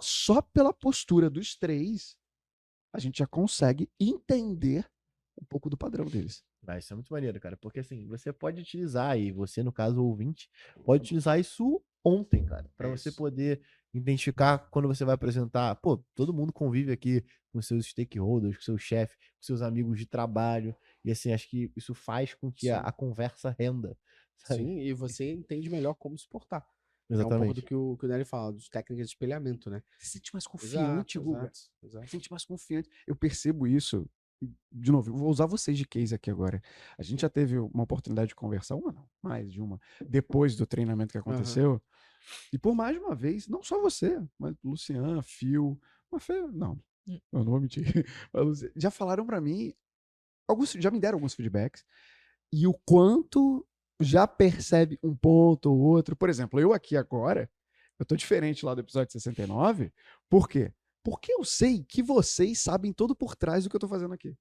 Só pela postura dos 3, a gente já consegue entender um pouco do padrão deles. Ah, isso é muito maneiro, cara, porque assim, você pode utilizar, e você, no caso, o ouvinte, pode utilizar isso ontem, cara, pra você poder identificar quando você vai apresentar. Pô, todo mundo convive aqui com seus stakeholders, com seu chefe, com seus amigos de trabalho, e assim, acho que isso faz com que a conversa renda, sabe? Sim, e você entende melhor como se portar. É um pouco Exatamente. do que o Nery fala, dos técnicas de espelhamento, né? Você se sente mais confiante, Guga. Exato. Você se sente mais confiante. Eu percebo isso. De novo, eu vou usar vocês de case aqui agora. A gente já teve uma oportunidade de conversar, uma não, mais de uma, depois do treinamento que aconteceu. E por mais de uma vez, não só você, mas Luciano, Phil, não, eu não vou mentir. Mas já falaram pra mim, já me deram alguns feedbacks, e o quanto já percebe um ponto ou outro. Por exemplo, eu aqui agora, eu tô diferente lá do episódio 69. Por quê? Porque eu sei que vocês sabem todo por trás do que eu tô fazendo aqui.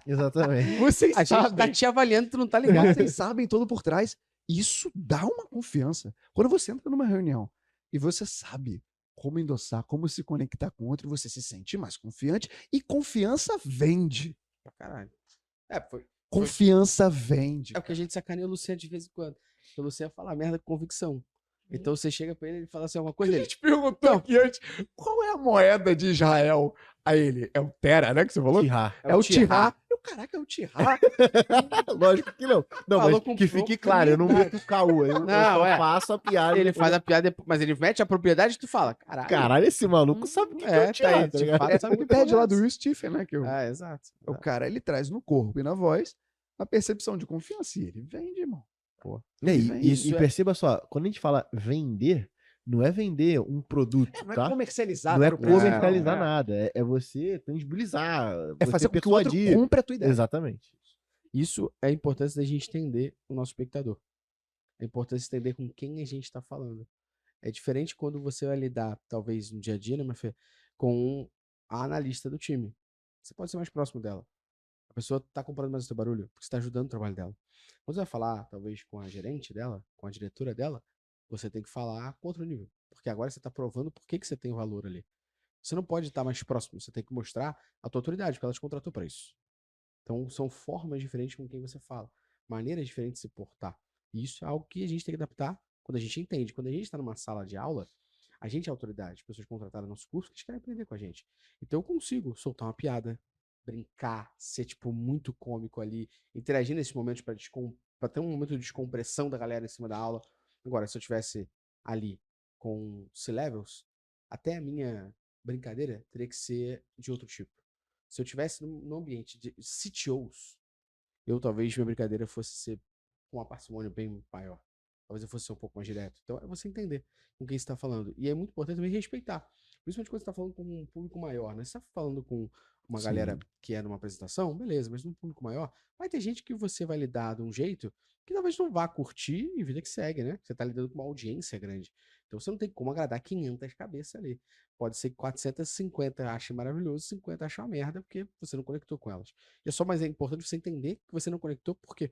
Exatamente. Vocês A gente tá sabem. te avaliando, tu não tá ligado. Vocês sabem todo por trás. Isso dá uma confiança. Quando você entra numa reunião e você sabe como endossar, como se conectar com outro, você se sente mais confiante e confiança vende. Pra caralho. Confiança vende. É porque a gente sacaneia o Luciano de vez em quando. Porque o Luciano fala merda com convicção. Então você chega pra ele e ele fala assim, uma coisa A dele. gente perguntou aqui antes, qual é a moeda de Israel? A ele, é o Tera, né, que você falou? Tirrar. É o Tirá. Eu, caraca, é o Tirá. Lógico que não. Não, Falou mas com que fique claro, eu não meto caô, eu Não, só é. faço a piada. Ele faz a piada, mas ele mete a propriedade e tu fala, caralho. Caralho, esse maluco sabe o que é o tá Tirrar, aí, tá de ligado? fato, sabe o O que TED lá do Will. Will Stephen, né, que Exato. o cara, ele traz no corpo e na voz a percepção de confiança. E ele vende, irmão. Pô, ele vende. isso E é- perceba só, quando a gente fala vender, não é vender um produto, Não é tá? comercializar. Não é dar o preço, comercializar não, nada, é você tangibilizar, É você fazer com que o outro persuadir. compre a tua ideia. Exatamente. Isso é a importância da gente entender o nosso espectador. É importante entender com quem a gente está falando. É diferente quando você vai lidar, talvez no dia a dia, né, minha filha, com a analista do time. Você pode ser mais próximo dela. A pessoa tá comprando mais o teu barulho, porque você tá ajudando o trabalho dela. Quando você vai falar, talvez, com a gerente dela, com a diretora dela, você tem que falar com outro nível. Porque agora você tá provando por que você tem valor ali. Você não pode estar mais próximo, você tem que mostrar a tua autoridade, porque ela te contratou para isso. Então, são formas diferentes com quem você fala, maneiras diferentes de se portar. E isso é algo que a gente tem que adaptar quando a gente entende. Quando a gente está numa sala de aula, a gente é autoridade. As pessoas contrataram nosso curso, eles querem aprender com a gente. Então, eu consigo soltar uma piada, brincar, ser, tipo, muito cômico ali, interagir nesses momentos para ter um momento de descompressão da galera em cima da aula. Agora, se eu tivesse ali com C-Levels, até a minha brincadeira teria que ser de outro tipo. Se eu tivesse num ambiente de CTOs, talvez minha brincadeira fosse ser com uma parcimônia bem maior. Talvez eu fosse ser um pouco mais direto. Então é você entender com quem você está falando. E é muito importante também respeitar. Principalmente quando você está falando com um público maior, né? Você está falando com uma galera que é numa apresentação, beleza, mas num público maior, vai ter gente que você vai lidar de um jeito que talvez não vá curtir e vida que segue, né? Você está lidando com uma audiência grande. Então você não tem como agradar 500 cabeças ali. Pode ser que 450 achem maravilhoso, 50 achem uma merda, porque você não conectou com elas. E é só mais importante você entender que você não conectou, por quê?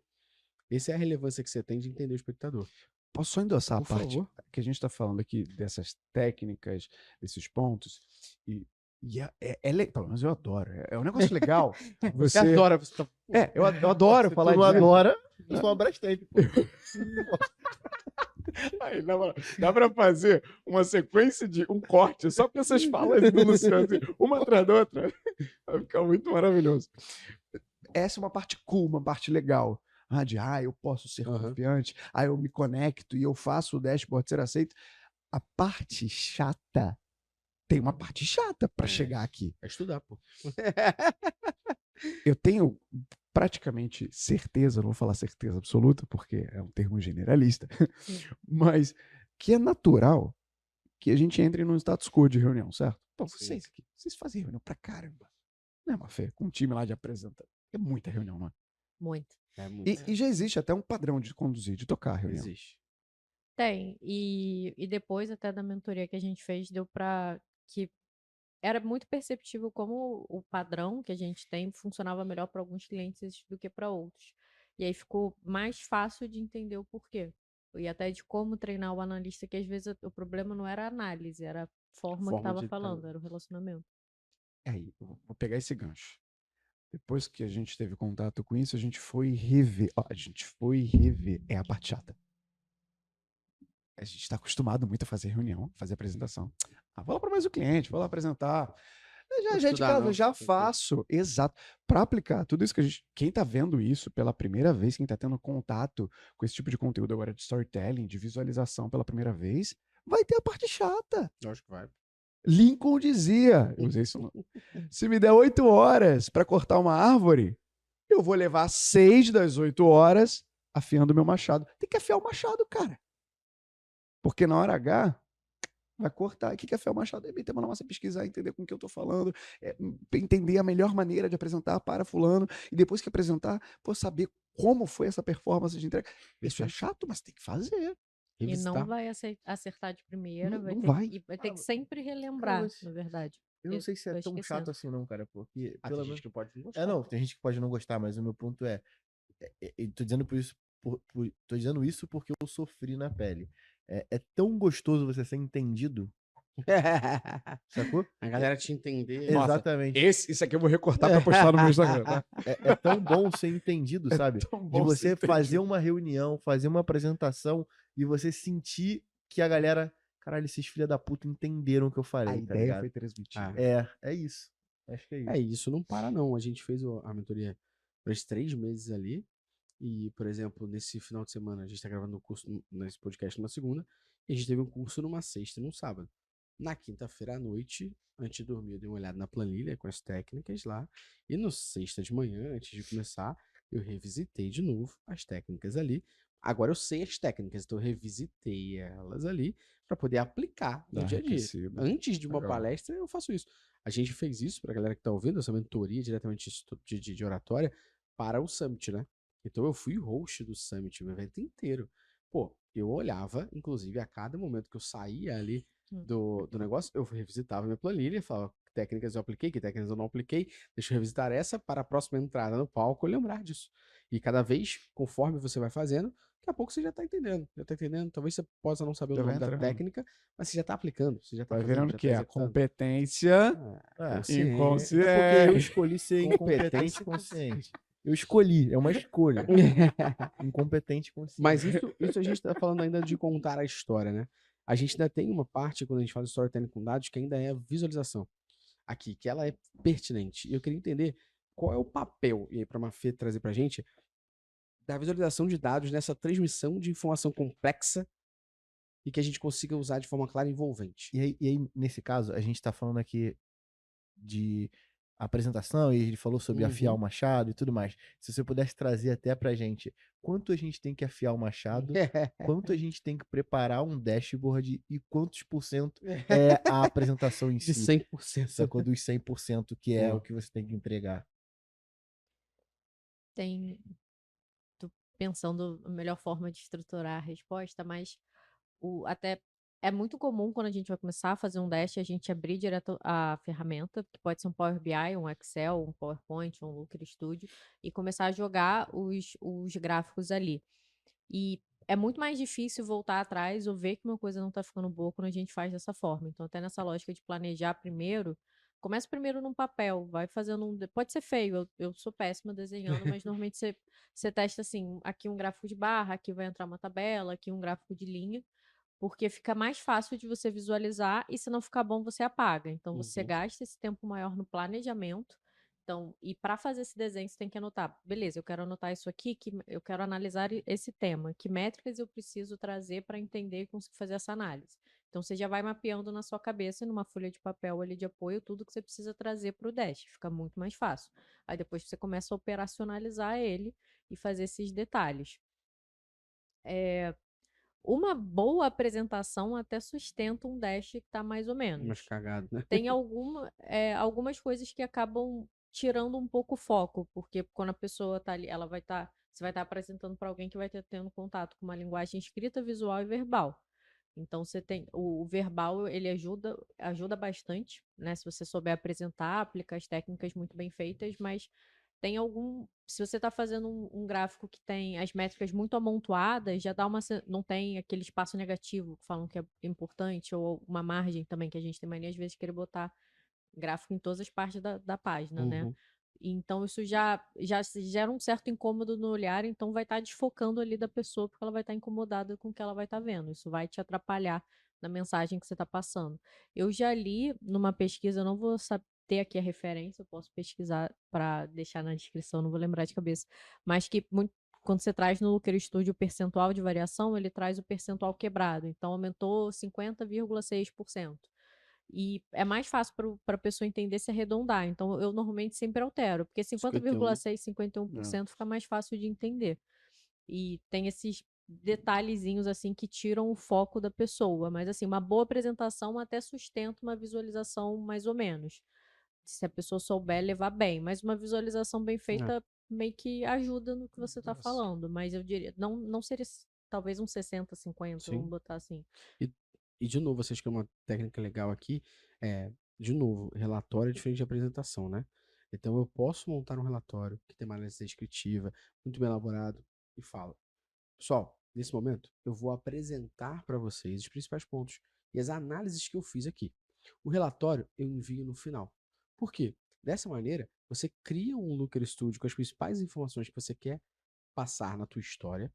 Essa é a relevância que você tem de entender o espectador. Posso só endossar a Por parte favor. que a gente está falando aqui dessas técnicas, desses pontos, pelo menos eu adoro. É um negócio legal. Você adora. Você tá... Eu adoro Se falar tu não disso. adora, eu sou uma Brastemp, pô. Aí, dá pra fazer uma sequência de um corte só com essas falas do Luciano, assim, uma atrás da outra. Vai ficar muito maravilhoso. Essa é uma parte cool, uma parte legal. Eu posso ser confiante, eu me conecto e eu faço o dashboard ser aceito. A parte chata, tem uma parte chata para chegar aqui. É estudar, pô. Eu tenho praticamente certeza, não vou falar certeza absoluta, porque é um termo generalista, mas que é natural que a gente entre num status quo de reunião, certo? Pô, vocês fazem reunião pra caramba. Não é uma fé, com um time lá de apresenta. É muita reunião, não é? Muito. É muito. E já existe até um padrão de conduzir, de tocar a reunião. Existe. Tem. E depois até da mentoria que a gente fez, deu pra que era muito perceptível como o padrão que a gente tem funcionava melhor para alguns clientes do que para outros. E aí ficou mais fácil de entender o porquê. E até de como treinar o analista, que às vezes o problema não era a análise, era a forma que estava falando, era o relacionamento. Aí, eu vou pegar esse gancho. Depois que a gente teve contato com isso, a gente foi rever. É a parte chata. A gente está acostumado muito a fazer reunião, fazer apresentação. Vou lá para mais o cliente, vou lá apresentar. Já de casa, já faço. Exato. Para aplicar tudo isso que a gente. Quem está vendo isso pela primeira vez, quem está tendo contato com esse tipo de conteúdo agora de storytelling, de visualização pela primeira vez, vai ter a parte chata. Eu acho que vai. Lincoln dizia, eu usei isso, se me der 8 horas para cortar uma árvore, eu vou levar 6 das 8 horas afiando meu machado. Tem que afiar o machado, cara. Porque na hora H, vai cortar. O que é afiar o machado? É meter a mão na massa, pesquisar, entender com o que eu estou falando, entender a melhor maneira de apresentar para fulano, e depois que apresentar, saber como foi essa performance de entrega. Isso é chato, mas tem que fazer. E não vai acertar de primeira, Não vai vai. ter, e vai ter que sempre relembrar, na verdade. Eu não sei se é Tô tão esquecendo. chato assim não, cara, porque... Tem pelo gente menos... que pode não gostar. não, tem gente que pode não gostar, mas o meu ponto tô dizendo tô dizendo isso porque eu sofri na pele. É tão gostoso você ser entendido, sacou? A galera te entender. Nossa, Exatamente. Isso aqui eu vou recortar pra postar no meu Instagram, tá? É tão bom ser entendido, sabe? tão De bom você ser fazer entendido. uma reunião, fazer uma apresentação e você sentir que a galera, caralho, esses filha da puta entenderam o que eu falei, A tá ideia ligado? foi transmitida. É isso. Acho que é isso. É, isso não para não. A gente fez a mentoria por esses 3 meses ali. E, por exemplo, nesse final de semana, a gente tá gravando o curso nesse podcast numa segunda. E a gente teve um curso numa sexta e num sábado. Na quinta-feira à noite, antes de dormir, eu dei uma olhada na planilha com as técnicas lá. E no sexta de manhã, antes de começar, eu revisitei de novo as técnicas ali. Agora eu sei as técnicas, então eu revisitei elas ali para poder aplicar no Dá dia a dia. aquecida. Antes de uma Legal. palestra, eu faço isso. A gente fez isso para a galera que tá ouvindo, essa mentoria diretamente de oratória para o Summit, né? Então eu fui host do Summit o evento inteiro. Pô, eu olhava, inclusive, a cada momento que eu saía ali do negócio, eu revisitava minha planilha, falava que técnicas eu apliquei, que técnicas eu não apliquei, deixa eu revisitar essa para a próxima entrada no palco eu lembrar disso. E cada vez, conforme você vai fazendo, daqui a pouco você já tá entendendo. Já tá entendendo. Talvez você possa não saber o Já vai nome da entrando. técnica, mas você já tá aplicando. Você já tá Vai fazendo, virando já o quê? tá A executando. competência É. inconsciente. É porque eu escolhi ser Competência incompetente consciente. Eu escolhi, é uma escolha. Incompetente consciente. Mas isso a gente tá falando ainda de contar a história, né? A gente ainda tem uma parte, quando a gente fala de storytelling com dados, que ainda é visualização. Aqui, que ela é pertinente. E eu queria entender qual é o papel, e aí para a Mafê trazer pra gente, da visualização de dados nessa transmissão de informação complexa e que a gente consiga usar de forma clara e envolvente. E aí, nesse caso, a gente tá falando aqui de apresentação e ele falou sobre afiar o machado e tudo mais. Se você pudesse trazer até pra gente quanto a gente tem que afiar o machado, quanto a gente tem que preparar um dashboard e quantos % é a apresentação em De si. 100%. Sacou dos 100% que é Boa. o que você tem que entregar. Tô pensando a melhor forma de estruturar a resposta, mas até é muito comum quando a gente vai começar a fazer um dash, a gente abrir direto a ferramenta, que pode ser um Power BI, um Excel, um PowerPoint, um Looker Studio, e começar a jogar os gráficos ali. E é muito mais difícil voltar atrás ou ver que uma coisa não está ficando boa quando a gente faz dessa forma. Então, até nessa lógica de planejar primeiro, começa primeiro num papel, vai fazendo pode ser feio, eu sou péssima desenhando, mas normalmente você testa assim, aqui um gráfico de barra, aqui vai entrar uma tabela, aqui um gráfico de linha, porque fica mais fácil de você visualizar e se não ficar bom, você apaga. Então, você gasta esse tempo maior no planejamento. Então, e para fazer esse desenho, você tem que anotar. Beleza, eu quero anotar isso aqui, que eu quero analisar esse tema. Que métricas eu preciso trazer para entender e conseguir fazer essa análise? Então, você já vai mapeando na sua cabeça, numa folha de papel ali de apoio, tudo que você precisa trazer para o Dash. Fica muito mais fácil. Aí depois você começa a operacionalizar ele e fazer esses detalhes. Uma boa apresentação até sustenta um Dash que está mais ou Mas menos. cagado, né? Tem algumas coisas que acabam tirando um pouco o foco, porque quando a pessoa está ali, você vai estar apresentando para alguém que vai ter tendo contato com uma linguagem escrita, visual e verbal. Então você tem o verbal, ele ajuda bastante, né? Se você souber apresentar, aplicar as técnicas muito bem feitas, mas se você está fazendo um gráfico que tem as métricas muito amontoadas, já não tem aquele espaço negativo que falam que é importante, ou uma margem também, que a gente tem mania às vezes de querer botar gráfico em todas as partes da página, né? Então isso já gera um certo incômodo no olhar, então vai estar desfocando ali da pessoa, porque ela vai estar incomodada com o que ela vai estar vendo. Isso vai te atrapalhar na mensagem que você está passando. Eu já li numa pesquisa, eu não vou ter aqui a referência, eu posso pesquisar para deixar na descrição, não vou lembrar de cabeça, mas que quando você traz no Looker Studio o percentual de variação, ele traz o percentual quebrado. Então aumentou 50,6%. E é mais fácil para a pessoa entender se arredondar. Então, eu normalmente sempre altero, porque 50,6, 51% fica mais fácil de entender. E tem esses detalhezinhos assim que tiram o foco da pessoa. Mas assim, uma boa apresentação até sustenta uma visualização mais ou menos. Se a pessoa souber levar bem. Mas uma visualização bem feita meio que ajuda no que você está falando. Mas eu diria, não seria talvez um 60, 50, vamos botar assim. E de novo, vocês que é uma técnica legal aqui, de novo, relatório é diferente de apresentação, né? Então eu posso montar um relatório que tem uma análise descritiva, muito bem elaborado, e falo, pessoal, nesse momento eu vou apresentar para vocês os principais pontos e as análises que eu fiz aqui. O relatório eu envio no final. Por quê? Dessa maneira, você cria um Looker Studio com as principais informações que você quer passar na tua história.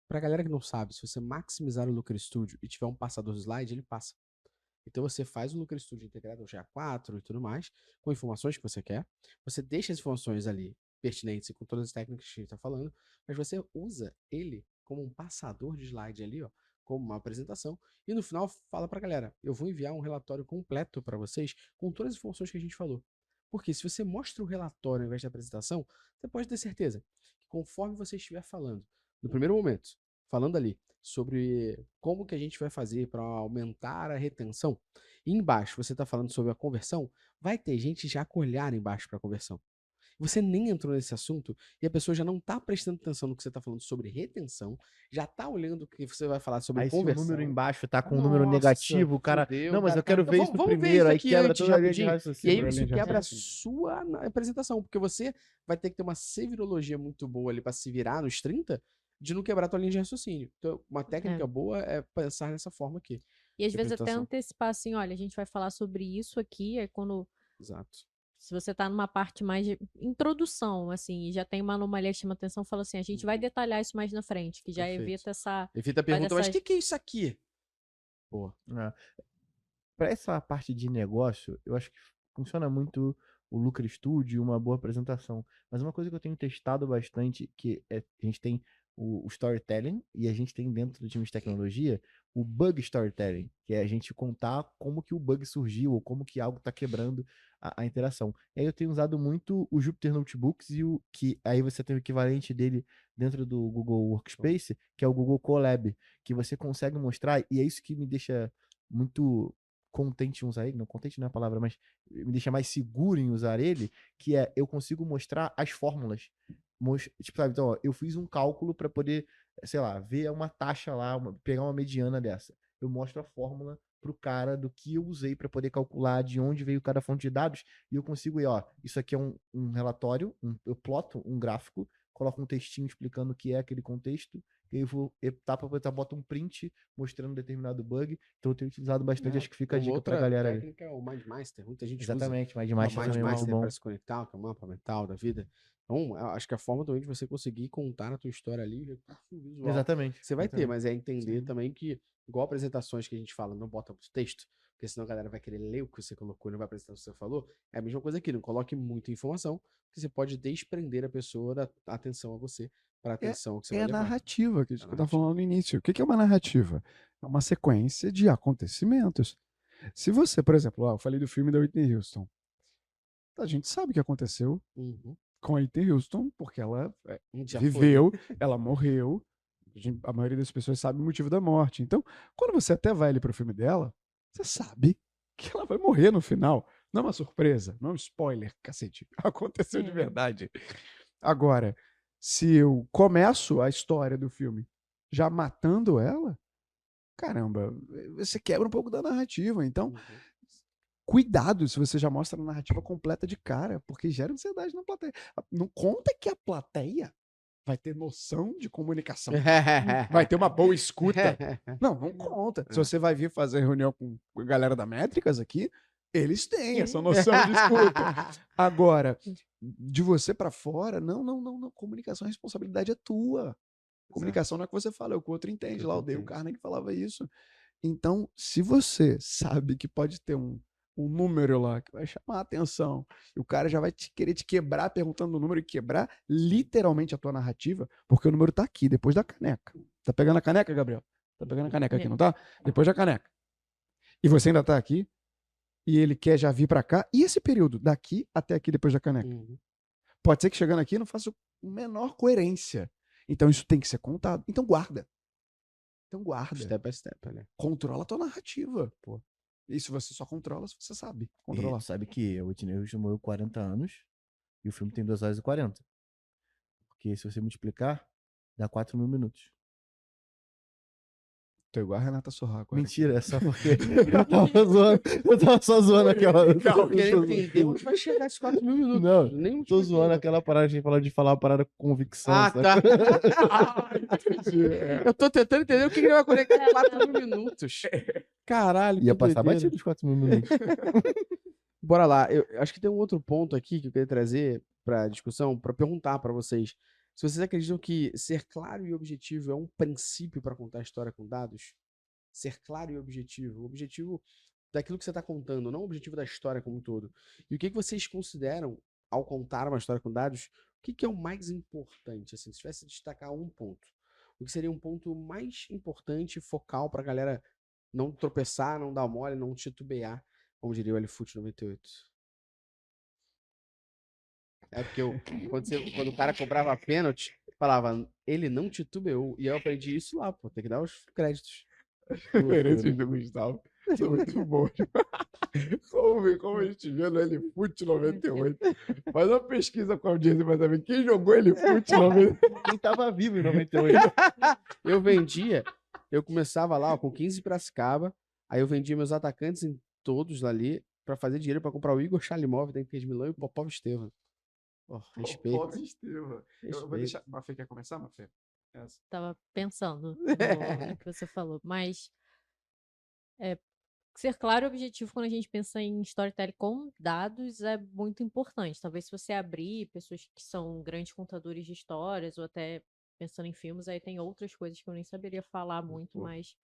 Pra galera que não sabe, se você maximizar o Looker Studio e tiver um passador de slide, ele passa. Então você faz o Looker Studio integrado ao GA4 e tudo mais, com informações que você quer. Você deixa as informações ali pertinentes e com todas as técnicas que a gente está falando, mas você usa ele como um passador de slide ali, ó, como uma apresentação. E no final fala pra galera, eu vou enviar um relatório completo para vocês com todas as informações que a gente falou. Porque se você mostra o relatório ao invés da apresentação, você pode ter certeza que conforme você estiver falando, no primeiro momento, falando ali sobre como que a gente vai fazer para aumentar a retenção, e embaixo você está falando sobre a conversão, vai ter gente já com olhar embaixo para a conversão. Você nem entrou nesse assunto e a pessoa já não tá prestando atenção no que você tá falando sobre retenção, já tá olhando o que você vai falar sobre Aí se o conversão. número embaixo tá com um número Nossa, negativo, o cara... fudeu, Não, mas cara, eu quero tá- ver então isso vamos ver primeiro, isso aí aqui quebra antes, toda a linha de rapidinho. E raciocínio. aí Quebra a isso linha de quebra a raciocínio. sua apresentação, porque você vai ter que ter uma servirologia muito boa ali pra se virar nos 30 de não quebrar a tua linha de raciocínio. Então, uma técnica boa é pensar nessa forma aqui. E às de vezes até apresentação. antecipar assim, olha, a gente vai falar sobre isso aqui, é quando Exato. se você tá numa parte mais de introdução, assim, e já tem uma anomalia que chama atenção, fala assim, a gente vai detalhar isso mais na frente, que já Perfeito. evita essa... Evita a pergunta, mas o essas- que é isso aqui? Pô, Para essa parte de negócio, eu acho que funciona muito o Lucra Studio, uma boa apresentação. Mas uma coisa que eu tenho testado bastante, que é, a gente tem o storytelling e a gente tem dentro do time de tecnologia o bug storytelling, que é a gente contar como que o bug surgiu ou como que algo está quebrando a interação. E aí eu tenho usado muito o Jupyter Notebooks e o que aí você tem o equivalente dele dentro do Google Workspace, que é o Google Colab, que você consegue mostrar, e é isso que me deixa muito contente em usar ele, não contente não é a palavra, mas me deixa mais seguro em usar ele, que é eu consigo mostrar as fórmulas. Tipo, sabe, então, ó, eu fiz um cálculo para poder, sei lá, ver uma taxa lá, pegar uma mediana dessa. Eu mostro a fórmula pro cara do que eu usei para poder calcular de onde veio cada fonte de dados e eu consigo ir, ó, isso aqui é um relatório, eu ploto um gráfico, coloco um textinho explicando o que é aquele contexto, e eu vou etapa por etapa, boto um print mostrando determinado bug. Então eu tenho utilizado bastante, acho que fica a uma dica pra outra galera aí. técnica é o MindMaster. Muita gente Exatamente, mas usa demais o também é muito MindMaster bom. para se conectar, que é o mapa mental da vida. Então, eu acho que a forma também de você conseguir contar a tua história ali, o recurso visual, Exatamente. você vai ter, exatamente. mas é entender também que, igual apresentações que a gente fala, não bota muito texto, porque senão a galera vai querer ler o que você colocou e não vai apresentar o que você falou. É a mesma coisa aqui, não coloque muita informação, porque você pode desprender a pessoa da atenção a você, para a atenção que você É vai a levar. narrativa, que a É a gente estava narrativa. falando no início. O que é uma narrativa? É uma sequência de acontecimentos. Se você, por exemplo, eu falei do filme da Whitney Houston. A gente sabe o que aconteceu Uhum. com a Whitney Houston, porque ela Já viveu, ela morreu. A maioria das pessoas sabe o motivo da morte. Então, quando você até vai ali pro filme dela, você sabe que ela vai morrer no final. Não é uma surpresa, não é um spoiler, cacete. Aconteceu de verdade. Agora, se eu começo a história do filme já matando ela, caramba, você quebra um pouco da narrativa. Então, cuidado se você já mostra a narrativa completa de cara, porque gera ansiedade na plateia. Não conta que a plateia vai ter noção de comunicação, vai ter uma boa escuta. Não conta. Se você vai vir fazer reunião com a galera da Métricas aqui, eles têm essa noção de escuta. Agora, de você pra fora, não. Comunicação, a responsabilidade é tua. Comunicação não é o que você fala, é o que o outro entende. Lá o Dale Carnegie falava isso. Então, se você sabe que pode ter um número lá que vai chamar a atenção, e o cara já vai querer te quebrar perguntando o número e quebrar literalmente a tua narrativa, porque o número tá aqui, depois da caneca. Tá pegando a caneca, Gabriel? Tá pegando a caneca aqui, não tá? Depois da caneca. E você ainda tá aqui, e ele quer já vir pra cá, e esse período, daqui até aqui, depois da caneca? Pode ser que chegando aqui não faça menor coerência. Então isso tem que ser contado. Então guarda. Step by step, né? Controla a tua narrativa, pô. Isso você só controla se você sabe controlar. E sabe que a Whitney Houston morreu 40 anos e o filme tem 2 horas e 40. Porque se você multiplicar, dá 4.000 minutos. Tô igual a Renata Sorra agora. Mentira, é só porque eu tava só zoando aquela... Eu queria entender onde vai chegar esses 4.000 minutos. Não, Nem tô zoando aquela parada de falar uma parada com convicção. Ah, sabe? tá. Eu tô tentando entender o que ele vai conectar com 4.000 minutos. Caralho, Ia que passar doideira. batido os 4.000 minutos. Bora lá. Eu acho que tem um outro ponto aqui que eu queria trazer pra discussão, pra perguntar pra vocês. Se vocês acreditam que ser claro e objetivo é um princípio pra contar a história com dados? Ser claro e objetivo. O objetivo daquilo que você tá contando, não o objetivo da história como um todo. E o que vocês consideram, ao contar uma história com dados, o que é o mais importante? Assim, se tivesse que destacar um ponto, o que seria um ponto mais importante, focal pra galera não tropeçar, não dar mole, não titubear, como diria o Elefute 98. É porque quando o cara cobrava pênalti, falava, ele não titubeou. E eu aprendi isso lá, pô, tem que dar os créditos. Referências do Gustavo. Isso é muito bom. Como a gente vê no LFoot 98. Faz uma pesquisa com a audiência pra saber quem jogou LFoot 98. Quem tava vivo em 98? Eu vendia, eu começava lá ó, com 15 Piracicaba, aí eu vendia meus atacantes em todos ali pra fazer dinheiro pra comprar o Igor Chalimov da Inter de Milão e o Popov Estevam. Oh, respeito. Pobre Estevam. Eu vou Respeito. deixar... Mafê, quer começar, Mafê? Essa. Tava pensando no que você falou, mas ser claro e objetivo quando a gente pensa em storytelling com dados é muito importante. Talvez se você abrir pessoas que são grandes contadores de histórias ou até pensando em filmes, aí tem outras coisas que eu nem saberia falar muito, mas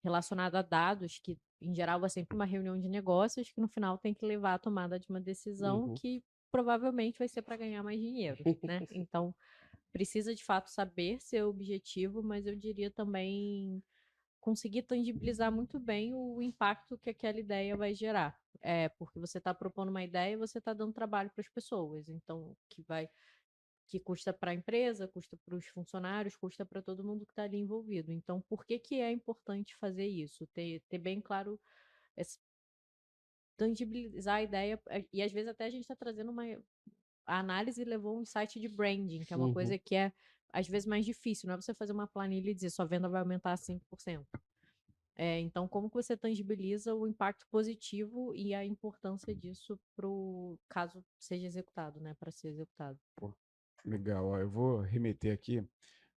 relacionado a dados, que em geral é sempre uma reunião de negócios que no final tem que levar à tomada de uma decisão que provavelmente vai ser para ganhar mais dinheiro, né? Então, precisa de fato saber seu objetivo, mas eu diria também conseguir tangibilizar muito bem o impacto que aquela ideia vai gerar. Porque você está propondo uma ideia e você está dando trabalho para as pessoas. Então, que custa para a empresa, custa para os funcionários, custa para todo mundo que está ali envolvido. Então, por que é importante fazer isso? Ter bem claro, tangibilizar a ideia, e às vezes até a gente está trazendo a análise levou um insight de branding, que é uma coisa que é às vezes mais difícil, não é você fazer uma planilha e dizer sua venda vai aumentar 5%. Então, como que você tangibiliza o impacto positivo e a importância disso pro caso seja executado, né? Para ser executado. Legal, ó, eu vou remeter aqui.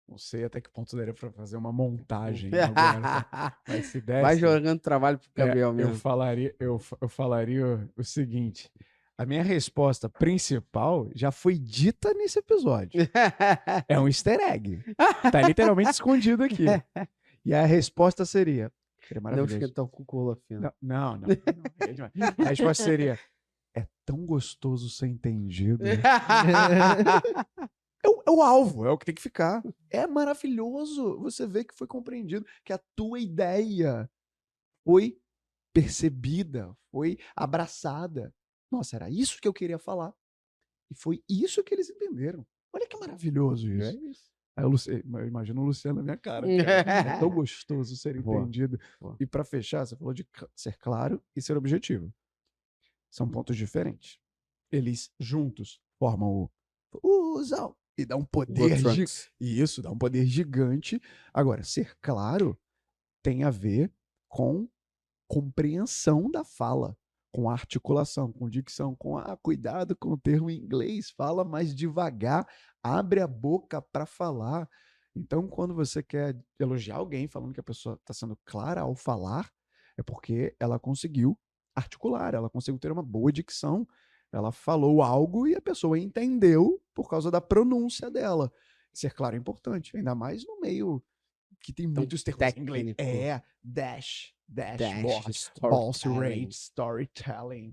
Não sei até que ponto daria pra fazer uma montagem agora. Mas se desse, Vai jogando trabalho pro Gabriel eu mesmo. falaria o seguinte. A minha resposta principal já foi dita nesse episódio. É um easter egg. Tá literalmente escondido aqui. E a resposta seria... Seria Não maravilhoso. fica tão com cola fina. Não. É demais. A resposta seria... É tão gostoso ser entendido. É o alvo, é o que tem que ficar. É maravilhoso você ver que foi compreendido, que a tua ideia foi percebida, foi abraçada. Nossa, era isso que eu queria falar. E foi isso que eles entenderam. Olha que maravilhoso isso. É isso. Aí eu imagino o Luciano na minha cara. É tão gostoso ser Boa, entendido. boa. E para fechar, você falou de ser claro e ser objetivo. São pontos diferentes. Eles juntos formam o usam e dá um poder isso, dá um poder gigante. Agora, ser claro tem a ver com compreensão da fala, com articulação, com dicção, com cuidado com o termo em inglês, fala mais devagar, abre a boca para falar. Então, quando você quer elogiar alguém falando que a pessoa está sendo clara ao falar, é porque ela conseguiu articular, ela conseguiu ter uma boa dicção, ela falou algo e a pessoa entendeu por causa da pronúncia dela. Ser claro é importante, ainda mais no meio que tem muitos termos em inglês. Dashboard, pulse rate, storytelling,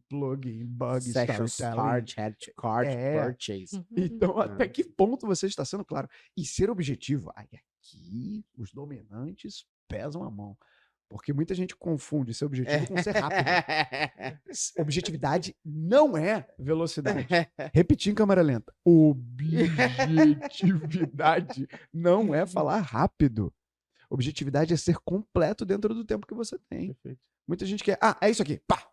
plugin, bug, Session storytelling. start, head to cart, purchase. Então, até que ponto você está sendo claro? E ser objetivo. Aí aqui, os dominantes pesam a mão. Porque muita gente confunde ser objetivo com ser rápido. Objetividade não é velocidade. Repetir em câmera lenta. Objetividade não é falar rápido. Objetividade é ser completo dentro do tempo que você tem. Perfeito. Muita gente quer, é isso aqui, pá!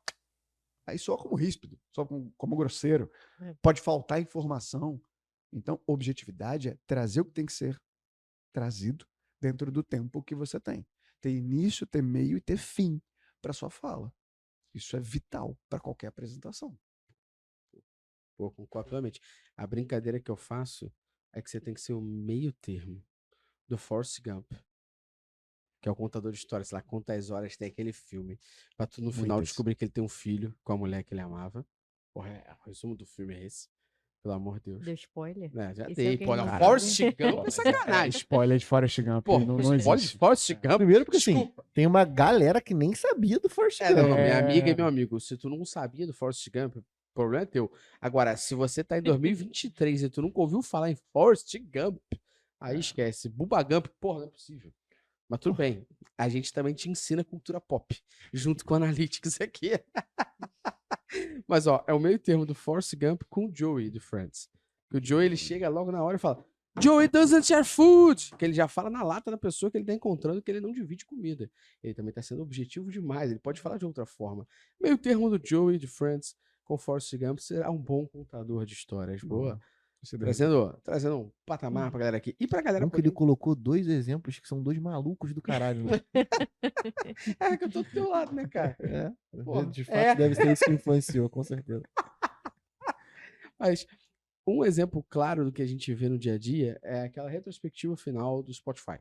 Aí soa como ríspido, soa como grosseiro. Pode faltar informação. Então, objetividade é trazer o que tem que ser trazido dentro do tempo que você tem. Ter início, ter meio e ter fim para sua fala. Isso é vital para qualquer apresentação. Pô, concordo plenamente. A brincadeira que eu faço é que você tem que ser o meio termo do Forrest Gump, que é o contador de histórias, sei lá, conta as horas, tem aquele filme, pra tu no final descobrir que ele tem um filho com a mulher que ele amava. Porra, o resumo do filme é esse. Pelo amor de Deus. Deu spoiler? Já Esse dei. alguém Pô, não não, sabe? Forrest Gump é sacanagem. Spoiler de Forrest Gump. Pô, não spoiler existe. de Forrest Gump. Primeiro porque assim, Desculpa. tem uma galera que nem sabia do Forrest Gump. Não, minha amiga e meu amigo, se tu não sabia do Forrest Gump, o problema é teu. Agora, se você tá em 2023 e tu nunca ouviu falar em Forrest Gump, aí esquece. Bubba Gump, porra, não é possível. Mas tudo bem, a gente também te ensina cultura pop, junto com Analytics aqui. Mas, ó, é o meio termo do Forrest Gump com o Joey, do Friends. Que o Joey, ele chega logo na hora e fala, Joey doesn't share food. Que ele já fala na lata da pessoa que ele tá encontrando que ele não divide comida. Ele também tá sendo objetivo demais. Ele pode falar de outra forma. Meio termo do Joey de Friends com Forrest Gump será um bom contador de histórias. Boa. Trazendo um patamar pra galera aqui. E pra galera Bom que ele poder... colocou 2 exemplos que são 2 malucos do caralho, né? É que eu tô do teu lado, né, cara? É, Porra, de fato é. deve ser isso que influenciou, com certeza. Mas um exemplo claro do que a gente vê no dia a dia é aquela retrospectiva final do Spotify.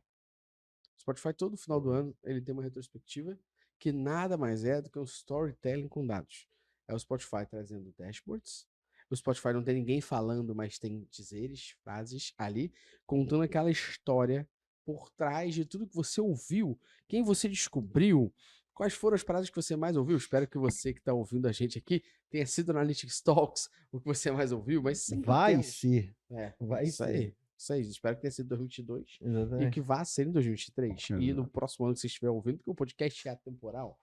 O Spotify, todo final do ano, ele tem uma retrospectiva que nada mais é do que um storytelling com dados. É o Spotify trazendo dashboards. O Spotify não tem ninguém falando, mas tem dizeres, frases ali, contando aquela história por trás de tudo que você ouviu, quem você descobriu, quais foram as paradas que você mais ouviu. Espero que você que está ouvindo a gente aqui tenha sido no Analytics Talks o que você mais ouviu, mas sempre Vai temos. ser. É, Vai isso ser. aí. Isso aí. Espero que tenha sido 2022 e Exatamente. que vá ser em 2023. E no Exato. próximo ano que você estiver ouvindo, porque o podcast é atemporal.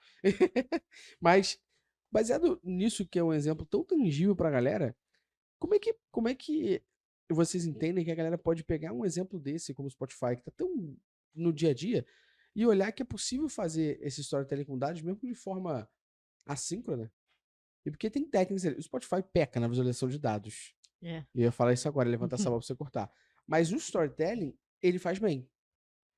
Mas, baseado nisso que é um exemplo tão tangível pra galera, como é que vocês entendem que a galera pode pegar um exemplo desse, como o Spotify, que tá tão no dia a dia, e olhar que é possível fazer esse storytelling com dados mesmo de forma assíncrona? E porque tem técnicas ali. O Spotify peca na visualização de dados. É. E eu ia falar isso agora, levantar essa bola pra você cortar. Mas no storytelling, ele faz bem.